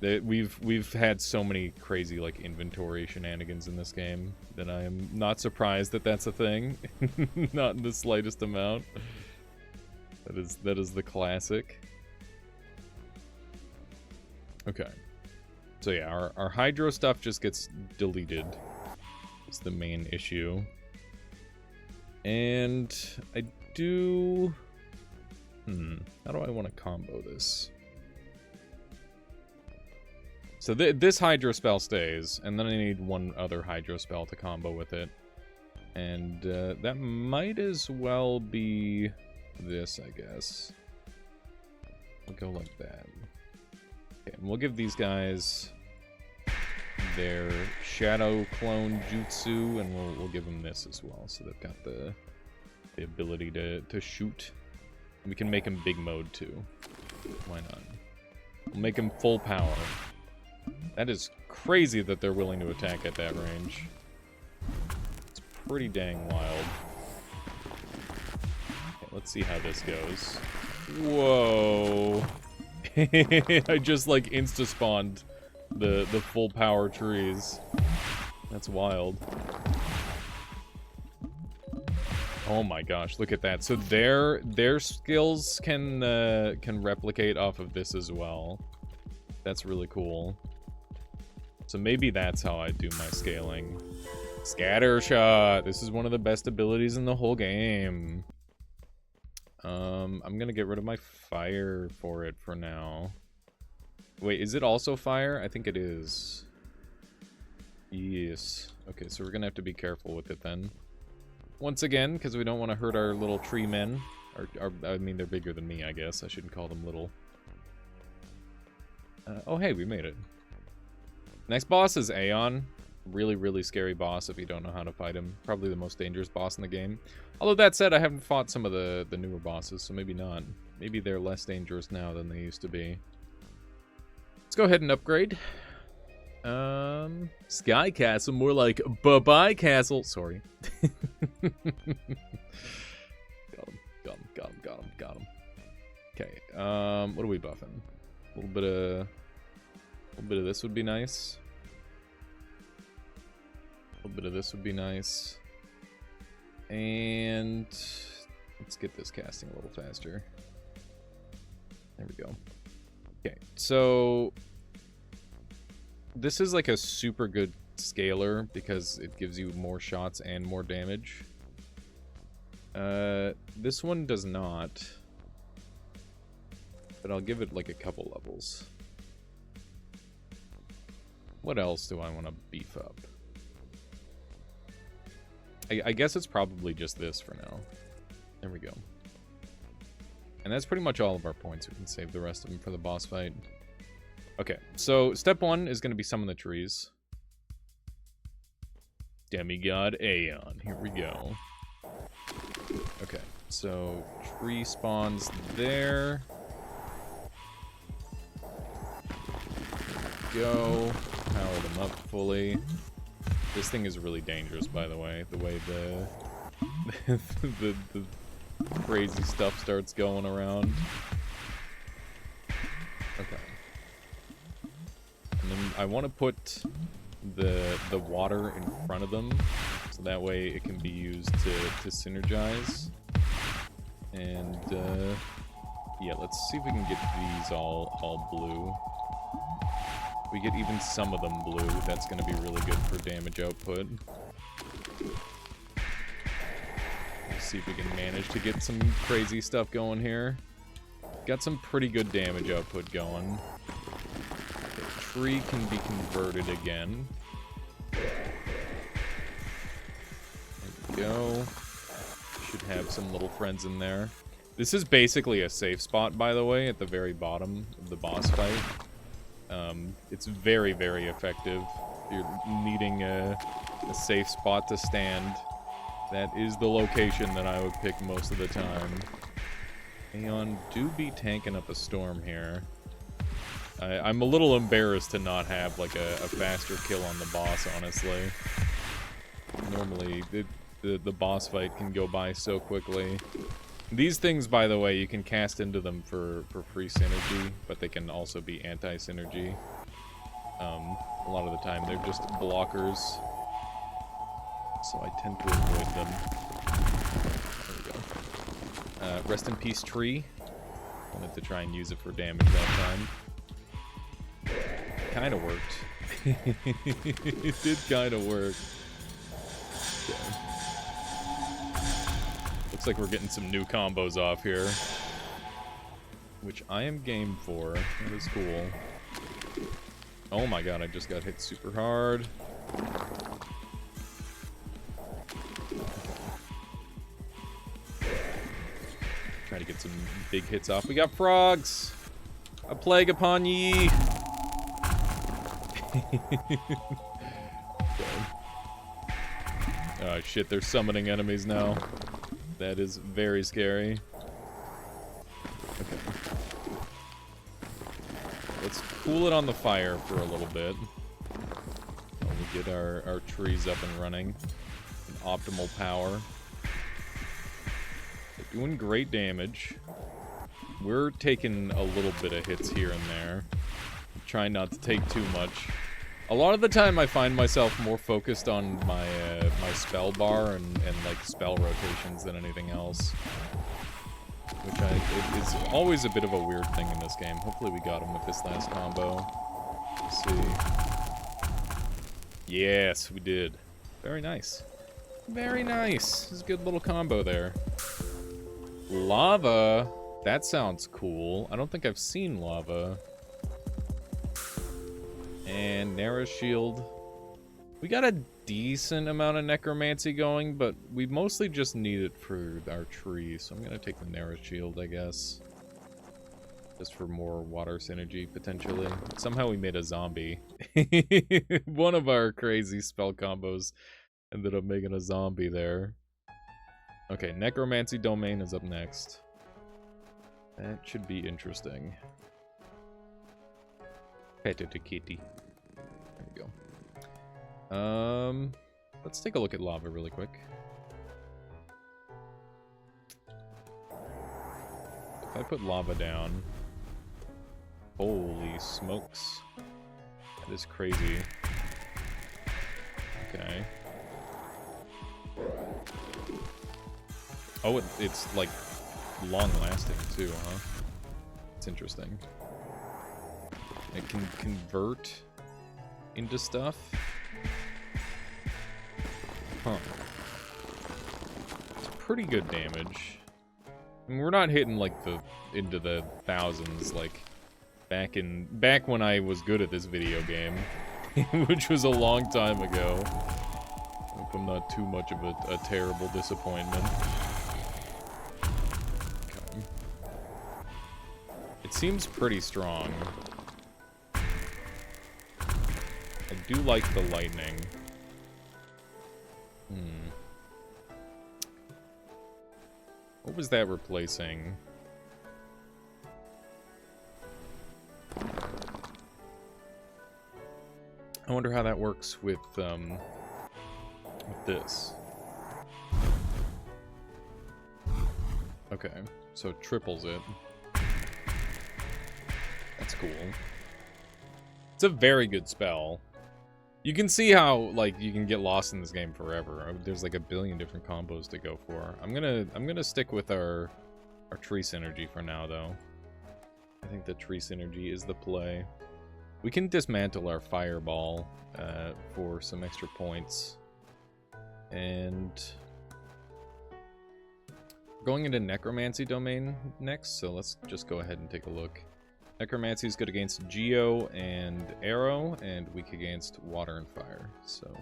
We've had so many crazy like inventory shenanigans in this game that I am not surprised that that's a thing. Not in the slightest amount. That is the classic. Okay. So yeah, our hydro stuff just gets deleted. It's the main issue. And I do... how do I want to combo this? So this hydro spell stays, and then I need one other hydro spell to combo with it. And that might as well be this, I guess. We'll go like that. Okay, and we'll give these guys their shadow clone jutsu, and we'll give them this as well, so they've got the ability to shoot. And we can make them big mode too. Why not? We'll make them full power. That is crazy that they're willing to attack at that range. It's pretty dang wild. Okay, let's see how this goes. Whoa. I just like insta-spawned the full power trees. That's wild. Oh my gosh, look at that. So their skills can replicate off of this as well. That's really cool. So maybe that's how I do my scaling. Scatter shot. This is one of the best abilities in the whole game. I'm gonna get rid of my fire for it for now. Wait, is it also fire? I think it is. Yes. Okay, so we're gonna have to be careful with it then. Once again, because we don't want to hurt our little tree men. I mean, they're bigger than me, I guess. I shouldn't call them little. Oh, hey, we made it. Next boss is Aion. Really, really scary boss if you don't know how to fight him. Probably the most dangerous boss in the game. Although that said, I haven't fought some of the newer bosses, so maybe not. Maybe they're less dangerous now than they used to be. Let's go ahead and upgrade. Sky Castle, more like bye-bye Castle. Sorry. Got him. Okay, what are we buffing? A little bit of this would be nice. A little bit of this would be nice. And let's get this casting a little faster. There we go. Okay, so this is like a super good scaler because it gives you more shots and more damage. This one does not. But I'll give it like a couple levels. What else do I want to beef up? I guess it's probably just this for now. There we go. And that's pretty much all of our points. We can save the rest of them for the boss fight. Okay, so step one is going to be summon the trees. Demigod Aion. Here we go. Okay, so tree spawns there. Go. Power them up fully. This thing is really dangerous, by the way. The way the crazy stuff starts going around. Okay. And then I want to put the water in front of them, so that way it can be used to synergize. And yeah, let's see if we can get these all blue. We get even some of them blue, that's going to be really good for damage output. Let's see if we can manage to get some crazy stuff going here. got some pretty good damage output going. The tree can be converted again. There we go. Should have some little friends in there. This is basically a safe spot, by the way, at the very bottom of the boss fight. It's very, very effective. If you're needing a safe spot to stand, that is the location that I would pick most of the time. Aion do be tanking up a storm here. I'm a little embarrassed to not have like a faster kill on the boss, honestly. Normally, the boss fight can go by so quickly. These things, by the way, you can cast into them for free synergy, but they can also be anti-synergy. A lot of the time, they're just blockers. So I tend to avoid them. There we go. Rest in peace, tree. Wanted to try and use it for damage that time. Kinda worked. It did kinda work. Okay. Looks like we're getting some new combos off here. Which I am game for. That is cool. Oh my god, I just got hit super hard. Try to get some big hits off. We got frogs! A plague upon ye! Oh shit, they're summoning enemies now. That is very scary. Okay. Let's cool it on the fire for a little bit. While we get our trees up and running. In optimal power. They're doing great damage. We're taking a little bit of hits here and there. Trying not to take too much. A lot of the time I find myself more focused on my my spell bar and like spell rotations than anything else. Which is always a bit of a weird thing in this game. Hopefully we got him with this last combo. Let's see. Yes, we did. Very nice. Very nice. This is a good little combo there. Lava. That sounds cool. I don't think I've seen lava. And Nara's shield. We got a decent amount of necromancy going, but we mostly just need it for our tree, so I'm gonna take the Nara's shield, I guess. Just for more water synergy, potentially. Somehow we made a zombie. One of our crazy spell combos ended up making a zombie there. Okay, necromancy domain is up next. That should be interesting. Petted kitty. There we go. Let's take a look at lava really quick. If I put lava down, holy smokes, that is crazy. Okay. Oh, it's like long lasting too, huh? It's interesting. It can convert into stuff. Huh. It's pretty good damage. I mean, we're not hitting like into the thousands like back when I was good at this video game, which was a long time ago. I hope I'm not too much of a terrible disappointment. Okay. It seems pretty strong. I do like the lightning. What was that replacing? I wonder how that works with this. Okay, so it triples it. That's cool. It's a very good spell. You can see how, like, you can get lost in this game forever. There's like a billion different combos to go for. I'm gonna stick with our tree synergy for now, though. I think the tree synergy is the play. We can dismantle our fireball for some extra points. And Going into necromancy domain next, so let's just go ahead and take a look. Necromancy is good against Geo and Arrow, and weak against Water and Fire. So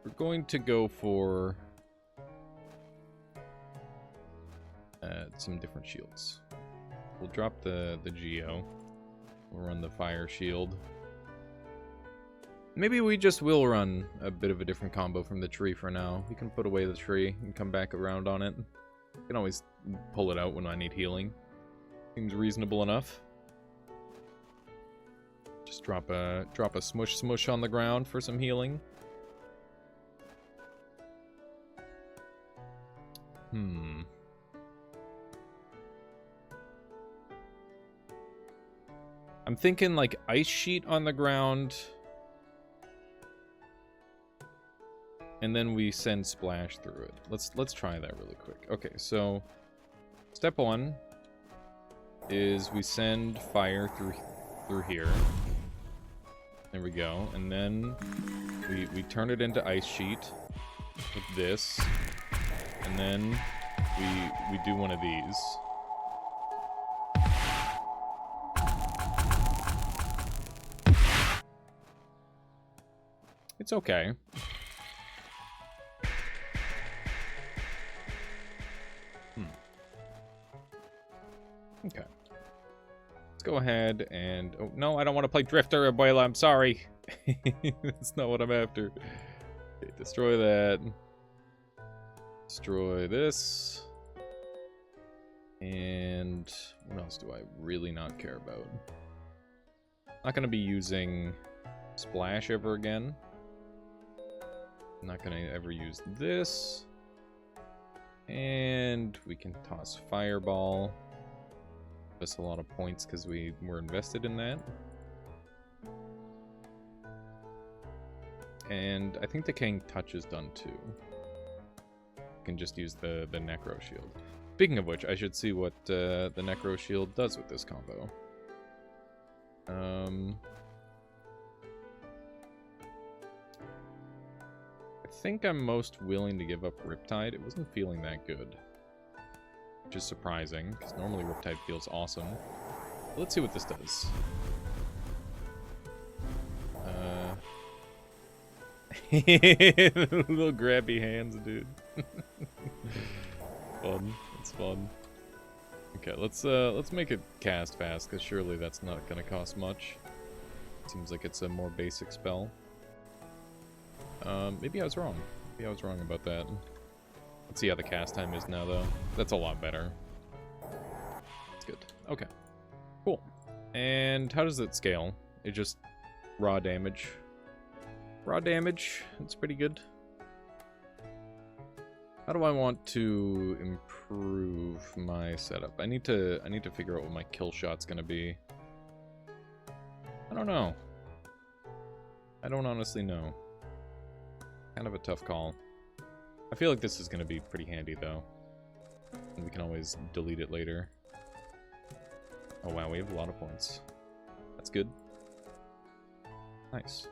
we're going to go for some different shields. We'll drop the Geo. We'll run the Fire Shield. Maybe we just will run a bit of a different combo from the tree for now. We can put away the tree and come back around on it. I can always pull it out when I need healing. Seems reasonable enough. Just drop a smush on the ground for some healing. I'm thinking like ice sheet on the ground. And then we send splash through it. Let's try that really quick. Okay, so step 1 is we send fire through here. There we go. And then we turn it into ice sheet with this. And then we do one of these. It's okay. Okay. Let's go ahead and... Oh, no, I don't want to play Drifter, Abuela. I'm sorry. That's not what I'm after. Okay, destroy that. Destroy this. And what else do I really not care about? Not going to be using Splash ever again. Not going to ever use this. And we can toss Fireball. Us a lot of points because we were invested in that. And I think the Decaying Touch is done too. You can just use the Necro Shield. Speaking of which, I should see what the Necro Shield does with this combo. I think I'm most willing to give up Riptide. It wasn't feeling that good. Which is surprising, because normally Riptide feels awesome. Let's see what this does. Little grabby hands, dude. Fun. It's fun. Okay, let's make it cast fast, because surely that's not gonna cost much. Seems like it's a more basic spell. Maybe I was wrong. Maybe I was wrong about that. Let's see how the cast time is now, though. That's a lot better. That's good. Okay. Cool. And how does it scale? It just... raw damage. Raw damage. It's pretty good. How do I want to improve my setup? I need to figure out what my kill shot's gonna be. I don't know. I don't honestly know. Kind of a tough call. I feel like this is going to be pretty handy, though. And we can always delete it later. Oh, wow, we have a lot of points. That's good. Nice.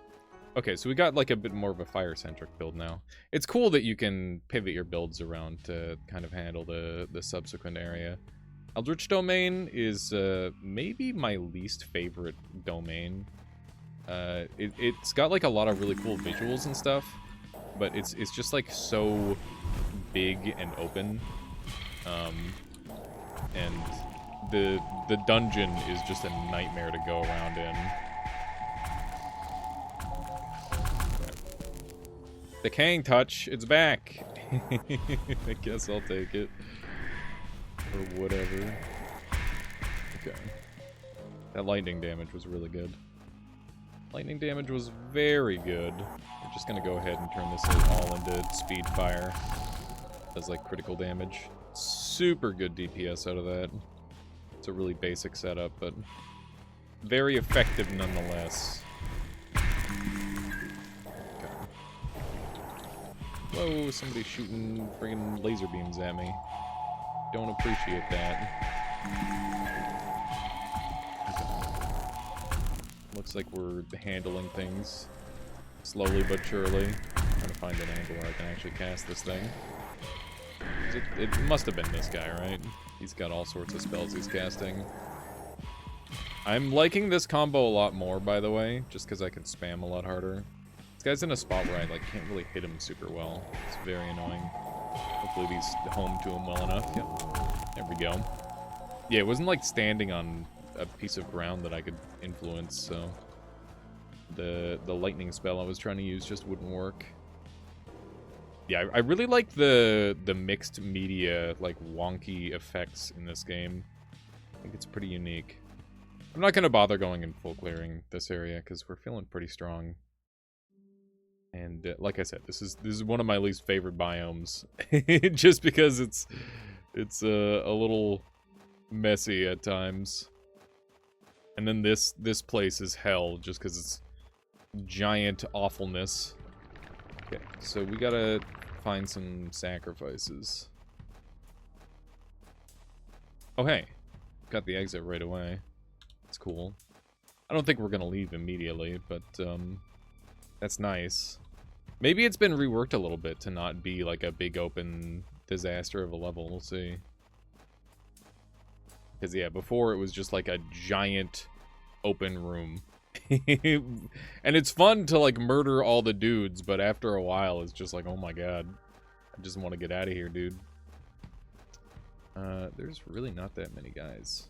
Okay, so we got, like, a bit more of a fire-centric build now. It's cool that you can pivot your builds around to kind of handle the subsequent area. Eldritch domain is maybe my least favorite domain. It's got, like, a lot of really cool visuals and stuff. But it's just like so big and open, and the dungeon is just a nightmare to go around in. Decaying Touch, it's back. I guess I'll take it, or whatever. Okay, that lightning damage was really good. Lightning damage was very good. We're just gonna go ahead and turn this all into speed fire. Does like critical damage. Super good DPS out of that. It's a really basic setup, but very effective nonetheless. Okay. Whoa, somebody's shooting friggin' laser beams at me. Don't appreciate that. Looks like we're handling things slowly but surely. Trying to find an angle where I can actually cast this thing. It must have been this guy, right? He's got all sorts of spells he's casting. I'm liking this combo a lot more, by the way, just because I can spam a lot harder. This guy's in a spot where I like can't really hit him super well. It's very annoying. Hopefully he's home to him well enough. Yep. There we go. Yeah, it wasn't like standing on a piece of ground that I could influence, so the lightning spell I was trying to use just wouldn't work. Yeah, I really like the mixed media, like wonky effects in this game. I think it's pretty unique. I'm not going to bother going in full clearing this area because we're feeling pretty strong. And like I said, this is one of my least favorite biomes, just because it's a little messy at times. And then this place is hell just because it's giant awfulness. Okay, so we gotta find some sacrifices. Oh hey, got the exit right away. That's cool. I don't think we're gonna leave immediately, but that's nice. Maybe it's been reworked a little bit to not be like a big open disaster of a level. We'll see. Because yeah, before it was just like a giant open room. And it's fun to like murder all the dudes, but after a while it's just like, oh my god, I just want to get out of here, dude. There's really not that many guys.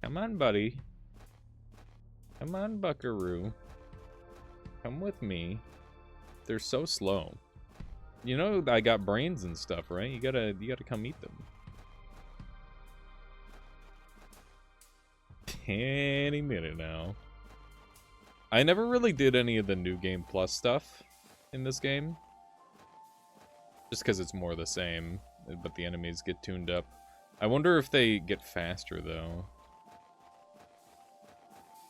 Come on, buddy. Come on, buckaroo. Come with me. They're so slow. You know I got brains and stuff, right? You gotta come eat them. Any minute now. I never really did any of the New Game Plus stuff in this game. Just because it's more the same, but the enemies get tuned up. I wonder if they get faster, though.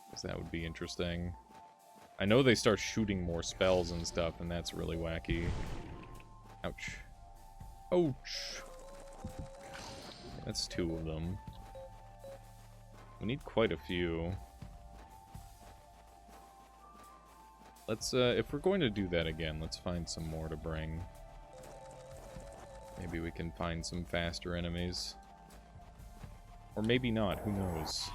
Because that would be interesting. I know they start shooting more spells and stuff, and that's really wacky. Ouch. Ouch. That's 2 of them. We need quite a few. Let's, if we're going to do that again, let's find some more to bring. Maybe we can find some faster enemies. Or maybe not, who knows?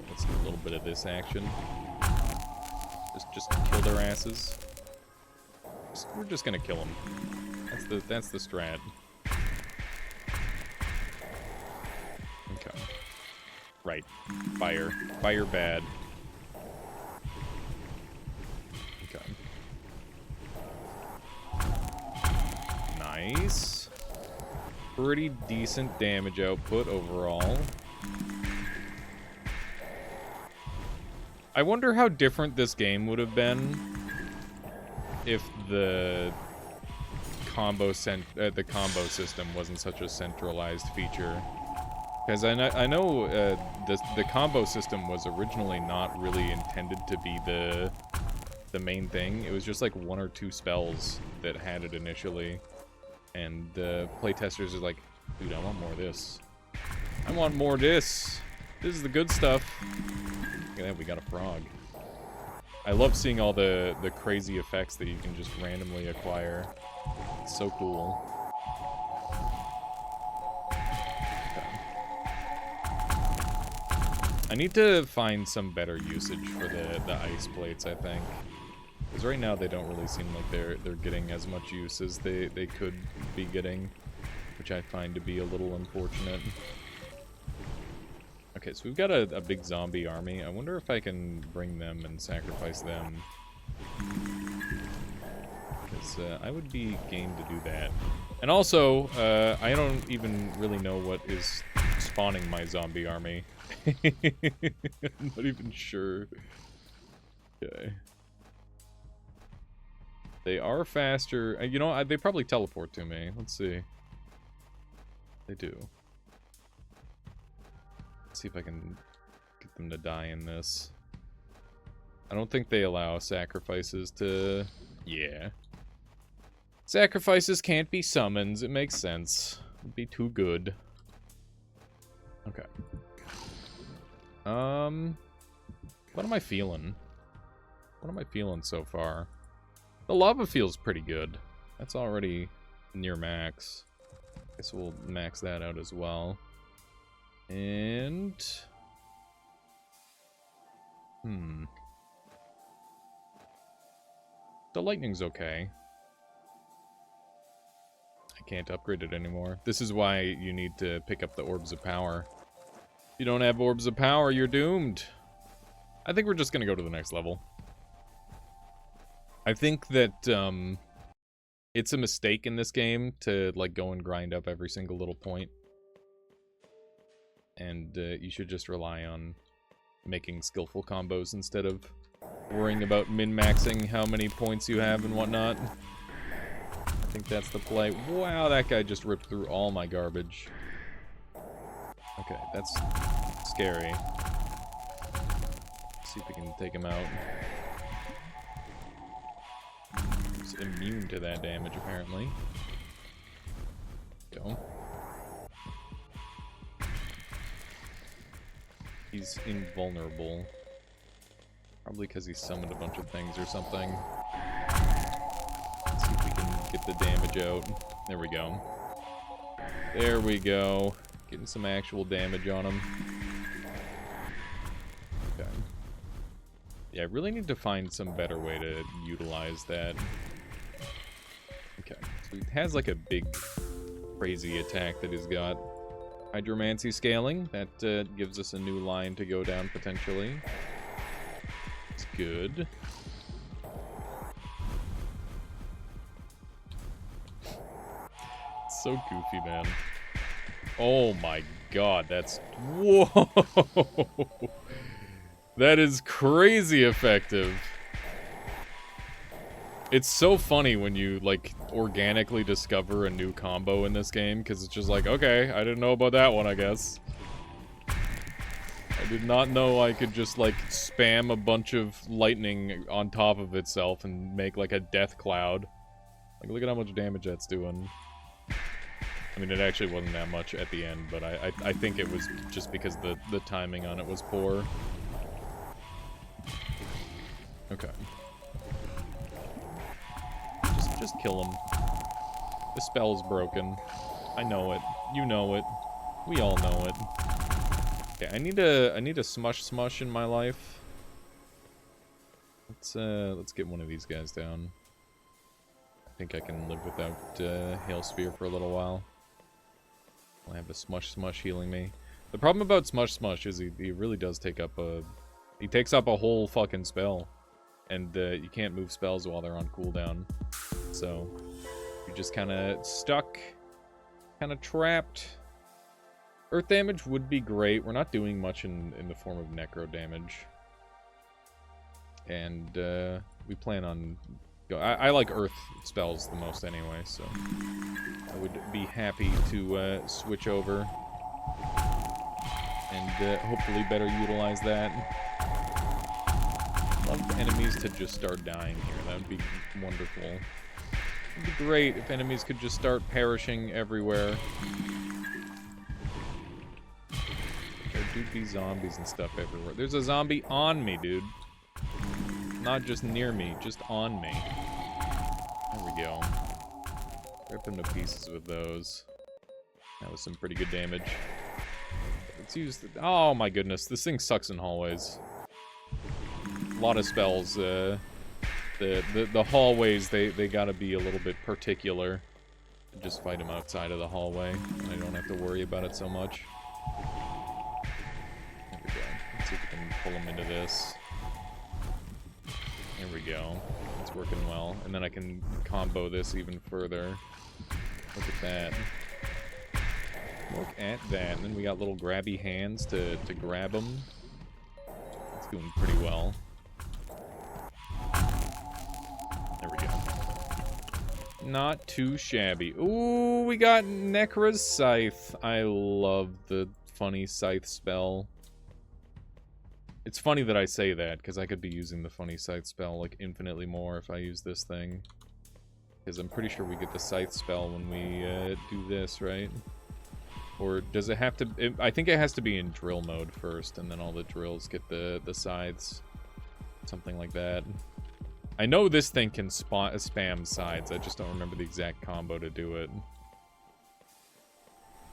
Let's do a little bit of this action. Just kill their asses. We're just gonna kill them. That's the strat. Okay. Right. Fire. Fire bad. Okay. Nice. Pretty decent damage output overall. I wonder how different this game would have been if the combo system wasn't such a centralized feature. Because I know the combo system was originally not really intended to be the main thing. It was just like 1 or 2 spells that had it initially. And the playtesters are like, dude, I want more of this. I want more of this. This is the good stuff. Look at that, we got a frog. I love seeing all the crazy effects that you can just randomly acquire. It's so cool. I need to find some better usage for the ice plates, I think. Because right now they don't really seem like they're getting as much use as they could be getting. Which I find to be a little unfortunate. Okay, so we've got a big zombie army. I wonder if I can bring them and sacrifice them. Because I would be game to do that. And also, I don't even really know what is spawning my zombie army. I'm not even sure. Okay. They are faster. You know, they probably teleport to me. Let's see. They do. Let's see if I can get them to die in this. I don't think they allow sacrifices to... Yeah. Sacrifices can't be summons. It makes sense. It'd be too good. Okay. What am I feeling? What am I feeling so far? The lava feels pretty good. That's already near max. Guess we'll max that out as well. And... The lightning's okay. I can't upgrade it anymore. This is why you need to pick up the Orbs of Power. If you don't have Orbs of Power, you're doomed. I think we're just gonna go to the next level. I think that, it's a mistake in this game to, like, go and grind up every single little point. And, you should just rely on making skillful combos instead of worrying about min-maxing how many points you have and whatnot. I think that's the play. Wow, that guy just ripped through all my garbage. Okay, that's scary. Let's see if we can take him out. He's immune to that damage, apparently. Go. He's invulnerable. Probably because he summoned a bunch of things or something. Let's see if we can get the damage out. There we go. There we go. Getting some actual damage on him. Okay. Yeah, I really need to find some better way to utilize that. Okay. So he has like a big, crazy attack that he's got. Hydromancy scaling. That gives us a new line to go down potentially. It's good. It's so goofy, man. Oh my god, that's... Whoa! That is crazy effective. It's so funny when you, like, organically discover a new combo in this game, because it's just like, okay, I didn't know about that one, I guess. I did not know I could just, like, spam a bunch of lightning on top of itself and make, like, a death cloud. Like, look at how much damage that's doing. I mean, it actually wasn't that much at the end, but I think it was just because the timing on it was poor. Okay. Just kill him. The spell's broken. I know it. You know it. We all know it. Okay, I need a smush in my life. Let's get one of these guys down. I think I can live without Hail Spear for a little while. I'll have a smush healing me. The problem about smush is he really does take up a... He takes up a whole fucking spell. And you can't move spells while they're on cooldown. So, you're just kind of stuck. Kind of trapped. Earth damage would be great. We're not doing much in the form of necro damage. And we plan on... I like earth spells the most anyway, so... I would be happy to switch over. And hopefully better utilize that. I'd love enemies to just start dying here. That would be wonderful. It would be great if enemies could just start perishing everywhere. There do be zombies and stuff everywhere. There's a zombie on me, dude. Not just near me, just on me. There we go. Rip them to pieces with those. That was some pretty good damage. Let's use the... Oh my goodness, this thing sucks in hallways. A lot of spells, the hallways, they gotta be a little bit particular. Just fight them outside of the hallway. I don't have to worry about it so much. There we go. Let's see if we can pull them into this. There we go. It's working well. And then I can combo this even further. Look at that. Look at that. And then we got little grabby hands to grab them. It's doing pretty well. There we go. Not too shabby. Ooh, we got Necra's Scythe. I love the funny Scythe spell. It's funny that I say that, because I could be using the funny Scythe spell, like, infinitely more if I use this thing. Because I'm pretty sure we get the Scythe spell when we do this, right? Or does it have to... I think it has to be in drill mode first, and then all the drills get the scythes. Something like that. I know this thing can spam sides. I just don't remember the exact combo to do it.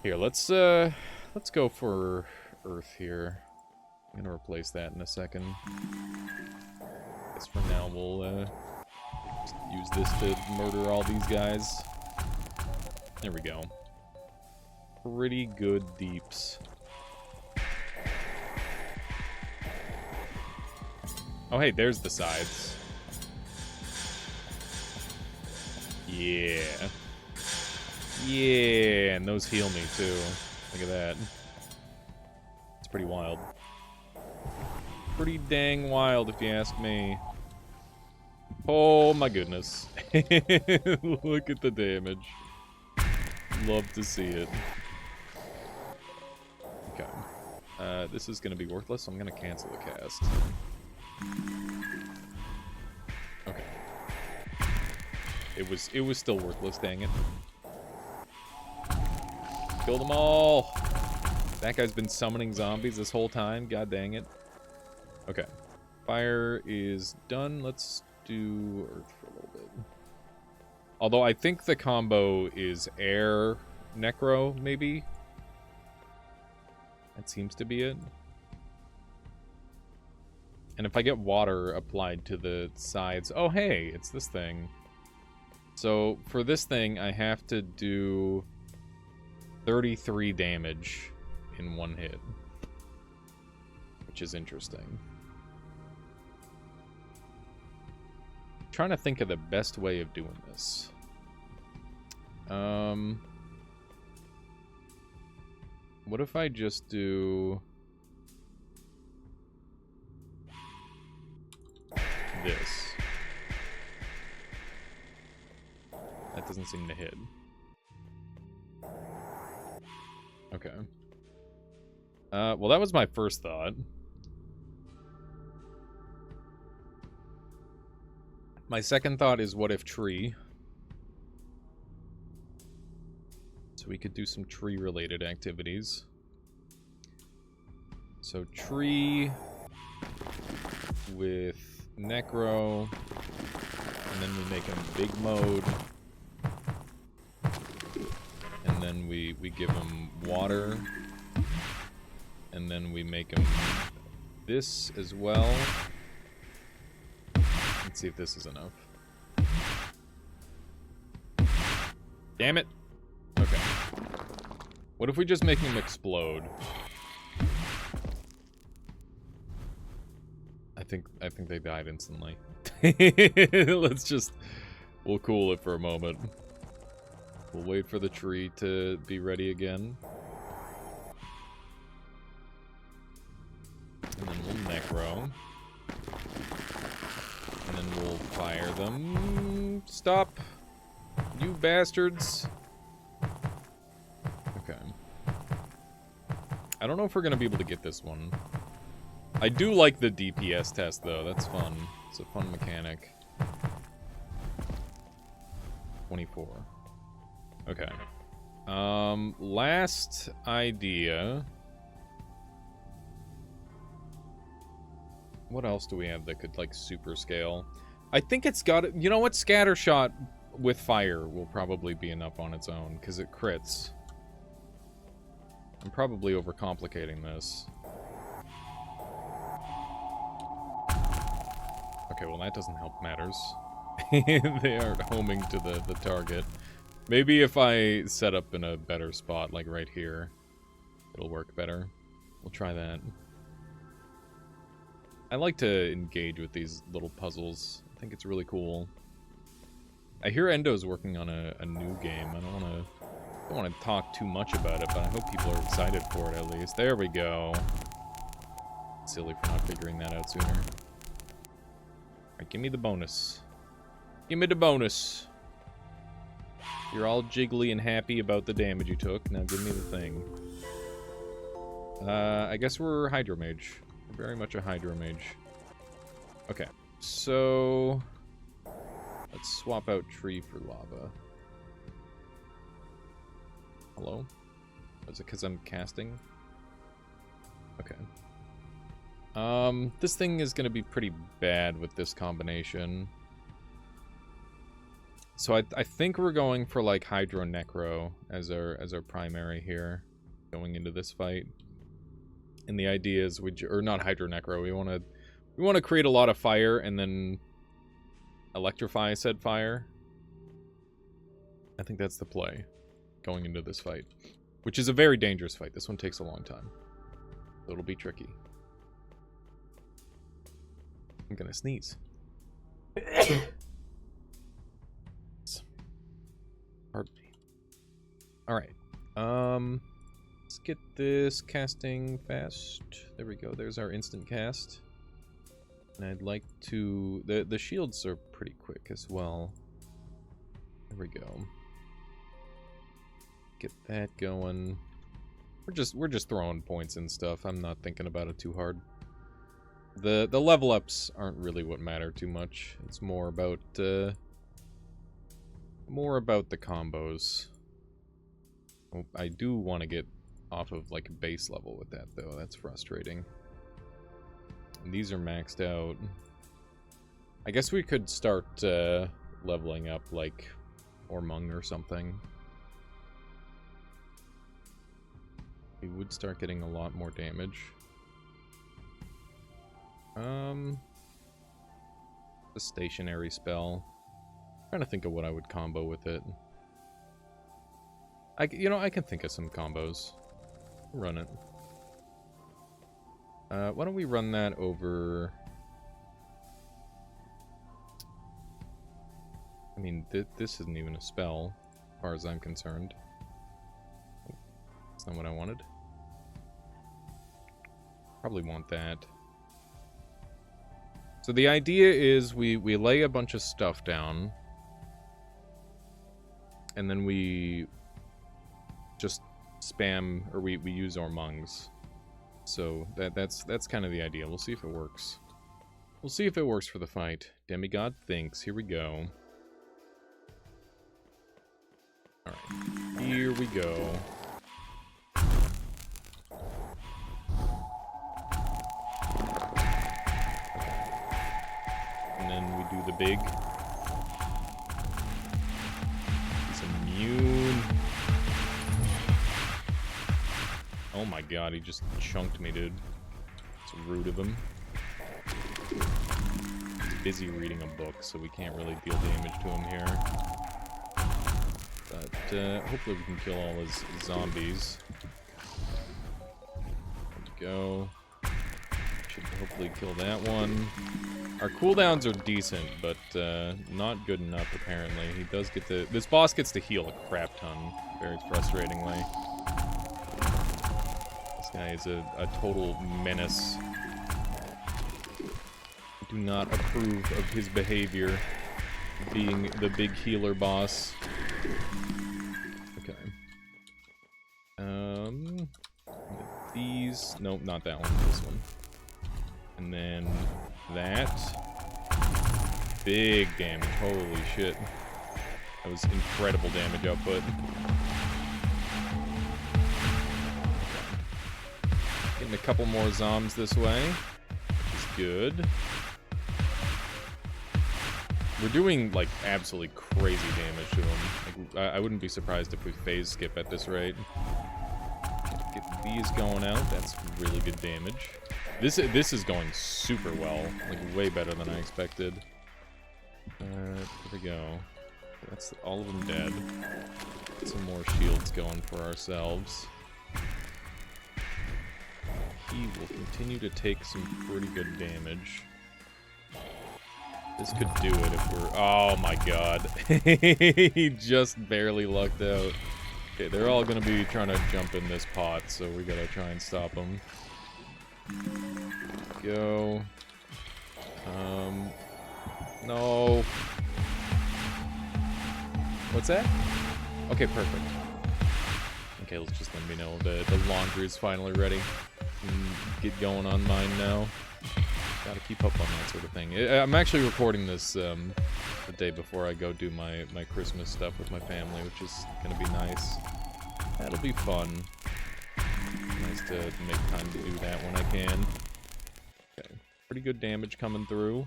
Here, let's go for Earth here. I'm gonna replace that in a second. Guess for now we'll just use this to murder all these guys. There we go. Pretty good deeps. Oh hey, there's the sides. Yeah. Yeah, and those heal me too. Look at that. It's pretty wild. Pretty dang wild if you ask me. Oh my goodness. Look at the damage. Love to see it. Okay. This is gonna be worthless, so I'm gonna cancel the cast. Okay. It was still worthless, dang it. Kill them all! That guy's been summoning zombies this whole time, god dang it. Okay. Fire is done. Let's do Earth for a little bit. Although I think the combo is air necro, maybe? That seems to be it. And if I get water applied to the sides... Oh, hey, it's this thing. So, for this thing, I have to do 33 damage in one hit. Which is interesting. I'm trying to think of the best way of doing this. What if I just do... this? That doesn't seem to hit. Okay. Well, that was my first thought. My second thought is, what if tree? So we could do some tree-related activities. So tree with necro, and then we make him big mode. And then we give him water. And then we make him this as well. Let's see if this is enough. Damn it! Okay. What if we just make him explode? I think they died instantly. We'll cool it for a moment. We'll wait for the tree to be ready again. And then we'll necro. And then we'll fire them. Stop! You bastards! Okay. I don't know if we're gonna be able to get this one. I do like the DPS test, though. That's fun. It's a fun mechanic. 24. Okay. Last idea. What else do we have that could, like, super scale? I think it's got... You know what? Scattershot with fire will probably be enough on its own, because it crits. I'm probably overcomplicating this. Okay, well, that doesn't help matters. They aren't homing to the target. Maybe if I set up in a better spot, like right here, it'll work better. We'll try that. I like to engage with these little puzzles. I think it's really cool. I hear Endo's working on a new game. I don't want to talk too much about it, but I hope people are excited for it at least. There we go. Silly for not figuring that out sooner. Alright, give me the bonus. Give me the bonus. You're all jiggly and happy about the damage you took. Now give me the thing. I guess we're Hydro Mage. We're very much a Hydro Mage. Okay, so... let's swap out tree for lava. Hello? Is it because I'm casting? Okay. This thing is going to be pretty bad with this combination. So I think we're going for like Hydro Necro as our primary here, going into this fight. And the idea is or not Hydro Necro. We want to create a lot of fire and then electrify said fire. I think that's the play going into this fight, which is a very dangerous fight. This one takes a long time. So it'll be tricky. I'm gonna sneeze. Pardon me. Alright. Let's get this casting fast. There we go. There's our instant cast. And I'd like to... The shields are pretty quick as well. There we go. Get that going. We're just throwing points and stuff. I'm not thinking about it too hard. The level ups aren't really what matter too much. It's more about the combos. Oh, I do want to get off of like a base level with that though. That's frustrating. And these are maxed out. I guess we could start leveling up like Ormung or something. We would start getting a lot more damage. The stationary spell. I'm trying to think of what I would combo with it. I can think of some combos. Run it. Why don't we run that over... I mean, this isn't even a spell, as far as I'm concerned. That's not what I wanted. Probably want that. So the idea is we lay a bunch of stuff down, and then we just spam, or we use Ormungs. So that's kind of the idea. We'll see if it works. We'll see if it works for the fight. Demigod thinks. Here we go. Alright, here we go. And then we do the big. He's immune. Oh my god, he just chunked me, dude. It's rude of him. He's busy reading a book, so we can't really deal damage to him here. But hopefully we can kill all his zombies. There we go. Should hopefully kill that one. Our cooldowns are decent, but not good enough, apparently. He does get to... This boss gets to heal a crap ton, very frustratingly. This guy is a total menace. I do not approve of his behavior, being the big healer boss. Okay. These... Nope, not that one. This one. And then that. Big damage. Holy shit. That was incredible damage output. Getting a couple more zombs this way, which is good. We're doing, like, absolutely crazy damage to them. Like, I wouldn't be surprised if we phase skip at this rate. Get these going out. That's really good damage. This is going super well. Like, way better than I expected. There we go. That's all of them dead. Get some more shields going for ourselves. He will continue to take some pretty good damage. This could do it if we're... Oh my god. He just barely lucked out. Okay, they're all gonna be trying to jump in this pot, so we gotta try and stop them. Go. No. What's that? Okay, perfect. Okay, let's just let me know the laundry is finally ready. Get going on mine now. Gotta keep up on that sort of thing. I'm actually recording this the day before I go do my Christmas stuff with my family, which is gonna be nice. That'll be fun. Nice to make time to do that when I can. Okay, pretty good damage coming through.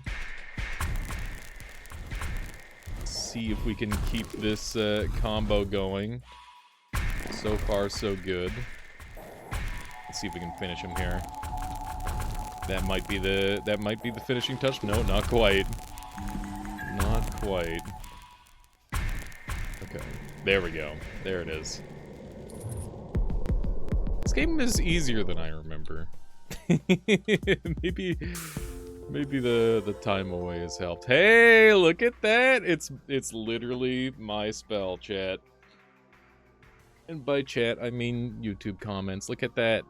Let's see if we can keep this combo going. So far, so good. Let's see if we can finish him here. That might be the finishing touch. No, not quite. Not quite. Okay, there we go. There it is. This game is easier than I remember. maybe the time away has helped. Hey, look at that! It's literally my spell, chat. And by chat, I mean YouTube comments. Look at that.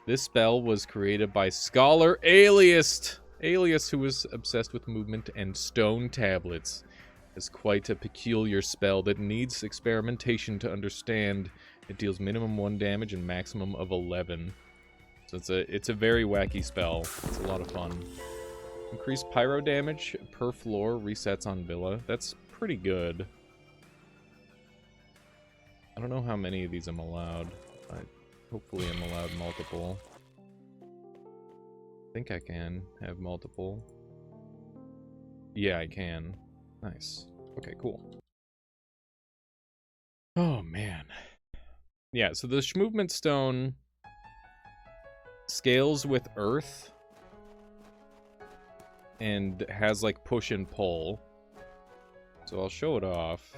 This spell was created by Scholar Alias, who was obsessed with movement and stone tablets. It's quite a peculiar spell that needs experimentation to understand. It deals minimum 1 damage and maximum of 11. So it's a very wacky spell. It's a lot of fun. Increased pyro damage per floor, resets on Villa. That's pretty good. I don't know how many of these I'm allowed. Hopefully I'm allowed multiple. I think I can have multiple. Yeah, I can. Nice. Okay, cool. Oh, man. Yeah, so the movement stone scales with earth and has, like, push and pull. So I'll show it off.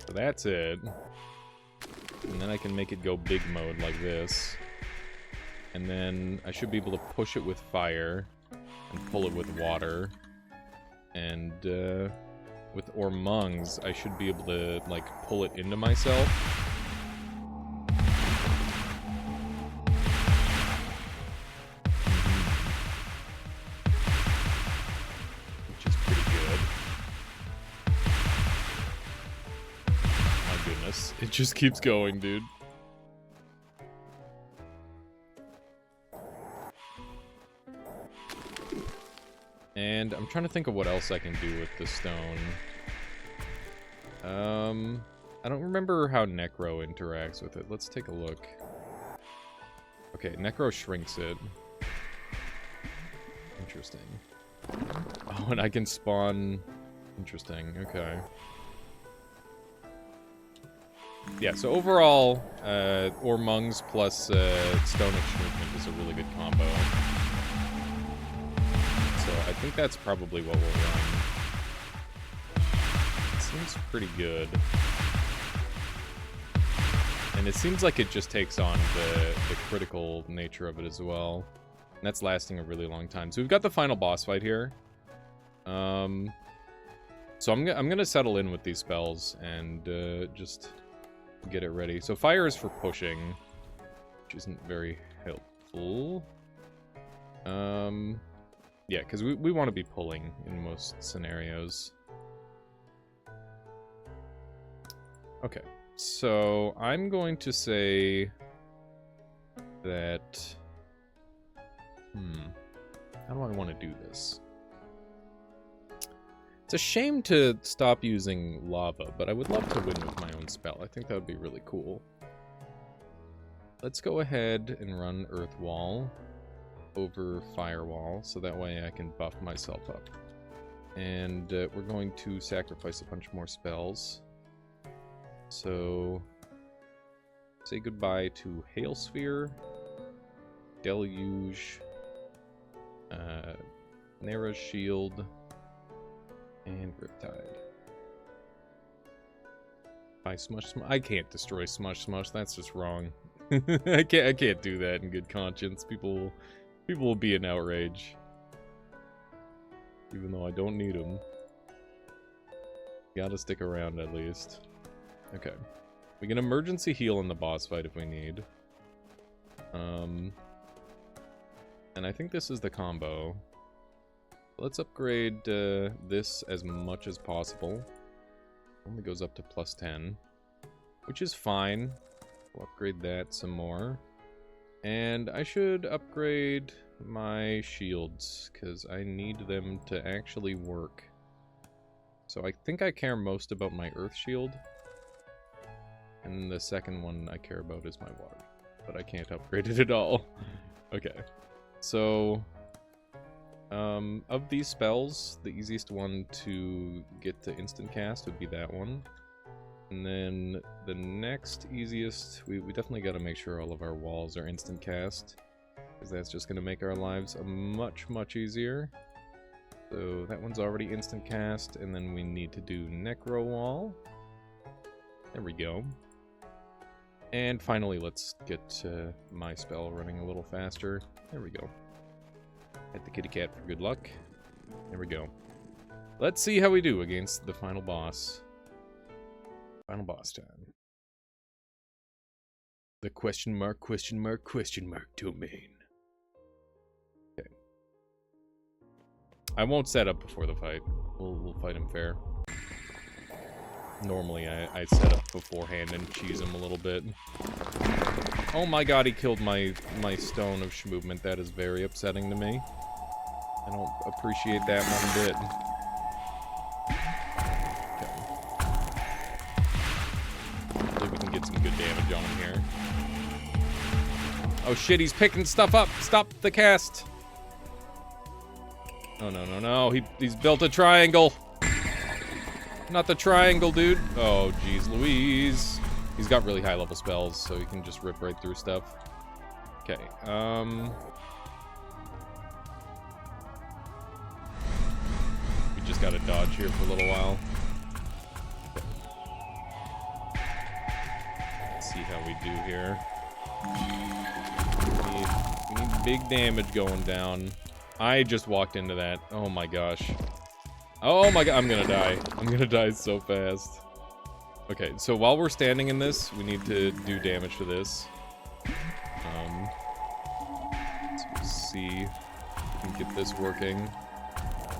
So that's it. And then I can make it go big mode like this. And then I should be able to push it with fire and pull it with water. And with Ormungs, I should be able to, like, pull it into myself. Which is pretty good. My goodness. It just keeps going, dude. And I'm trying to think of what else I can do with the stone. I don't remember how Necro interacts with it. Let's take a look. Okay, Necro shrinks it. Interesting. Oh, and I can spawn... Interesting, okay. Yeah, so overall, Ormungs plus Stonish movement is a really good combo. So I think that's probably what we'll run. It seems pretty good. And it seems like it just takes on the critical nature of it as well. And that's lasting a really long time. So we've got the final boss fight here. So I'm gonna settle in with these spells and just get it ready. So fire is for pushing, which isn't very helpful. Yeah, because we want to be pulling in most scenarios. Okay, so I'm going to say that... How do I want to do this? It's a shame to stop using lava, but I would love to win with my own spell. I think that would be really cool. Let's go ahead and run Earth Wall over Firewall, so that way I can buff myself up. And we're going to sacrifice a bunch more spells. So, say goodbye to Hail Sphere, Deluge, Nera's Shield, and Riptide. I I can't destroy Smush, that's just wrong. I can't do that in good conscience. People will be in outrage. Even though I don't need them. Gotta stick around at least. Okay. We can emergency heal in the boss fight if we need. And I think this is the combo. Let's upgrade this as much as possible. Only goes up to +10. Which is fine. We'll upgrade that some more. And I should upgrade my shields, because I need them to actually work. So I think I care most about my Earth Shield. And the second one I care about is my water. But I can't upgrade it at all. Okay. So... Of these spells, the easiest one to get to instant cast would be that one. And then the next easiest, we definitely got to make sure all of our walls are instant cast, because that's just going to make our lives much, much easier. So that one's already instant cast, and then we need to do Necro Wall. There we go. And finally, let's get my spell running a little faster. There we go. Hit the kitty cat for good luck. There we go. Let's see how we do against the final boss. Final boss time. The question mark domain. Okay. I won't set up before the fight. We'll fight him fair. Normally I set up beforehand and cheese him a little bit. Oh my god, he killed my stone of movement. That is very upsetting to me. I don't appreciate that one bit. Hopefully we can get some good damage on him here. Oh shit, he's picking stuff up! Stop the cast! Oh no, no, no, he's built a triangle! Not the triangle, dude! Oh jeez Louise! He's got really high level spells, so he can just rip right through stuff. Okay, we just gotta dodge here for a little while. Let's see how we do here. We need big damage going down. I just walked into that. Oh my gosh. Oh my god, I'm gonna die. I'm gonna die so fast. Okay, so while we're standing in this, we need to do damage to this. Let's see if we can get this working.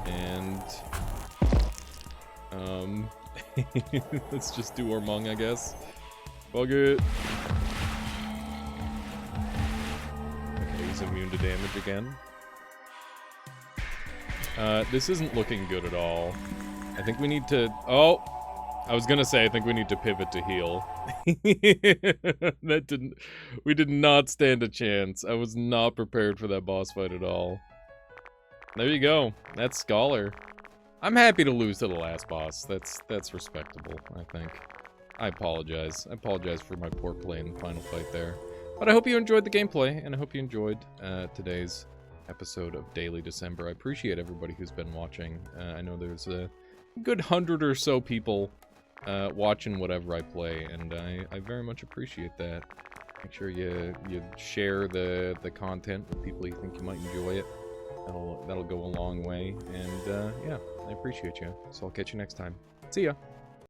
And let's just do Ormung, I guess. Bug it. Okay, he's immune to damage again. This isn't looking good at all. I think we need to... Oh! I was gonna say, I think we need to pivot to heal. That didn't... We did not stand a chance. I was not prepared for that boss fight at all. There you go. That's Scholar. I'm happy to lose to the last boss. That's respectable, I think. I apologize. I apologize for my poor play in the final fight there. But I hope you enjoyed the gameplay, and I hope you enjoyed today's episode of Daily December. I appreciate everybody who's been watching. I know there's a good 100 or so people watching whatever I play, and I very much appreciate that. Make sure you share the content with people you think you might enjoy it. That'll go a long way, and yeah, I appreciate you. So I'll catch you next time. See ya!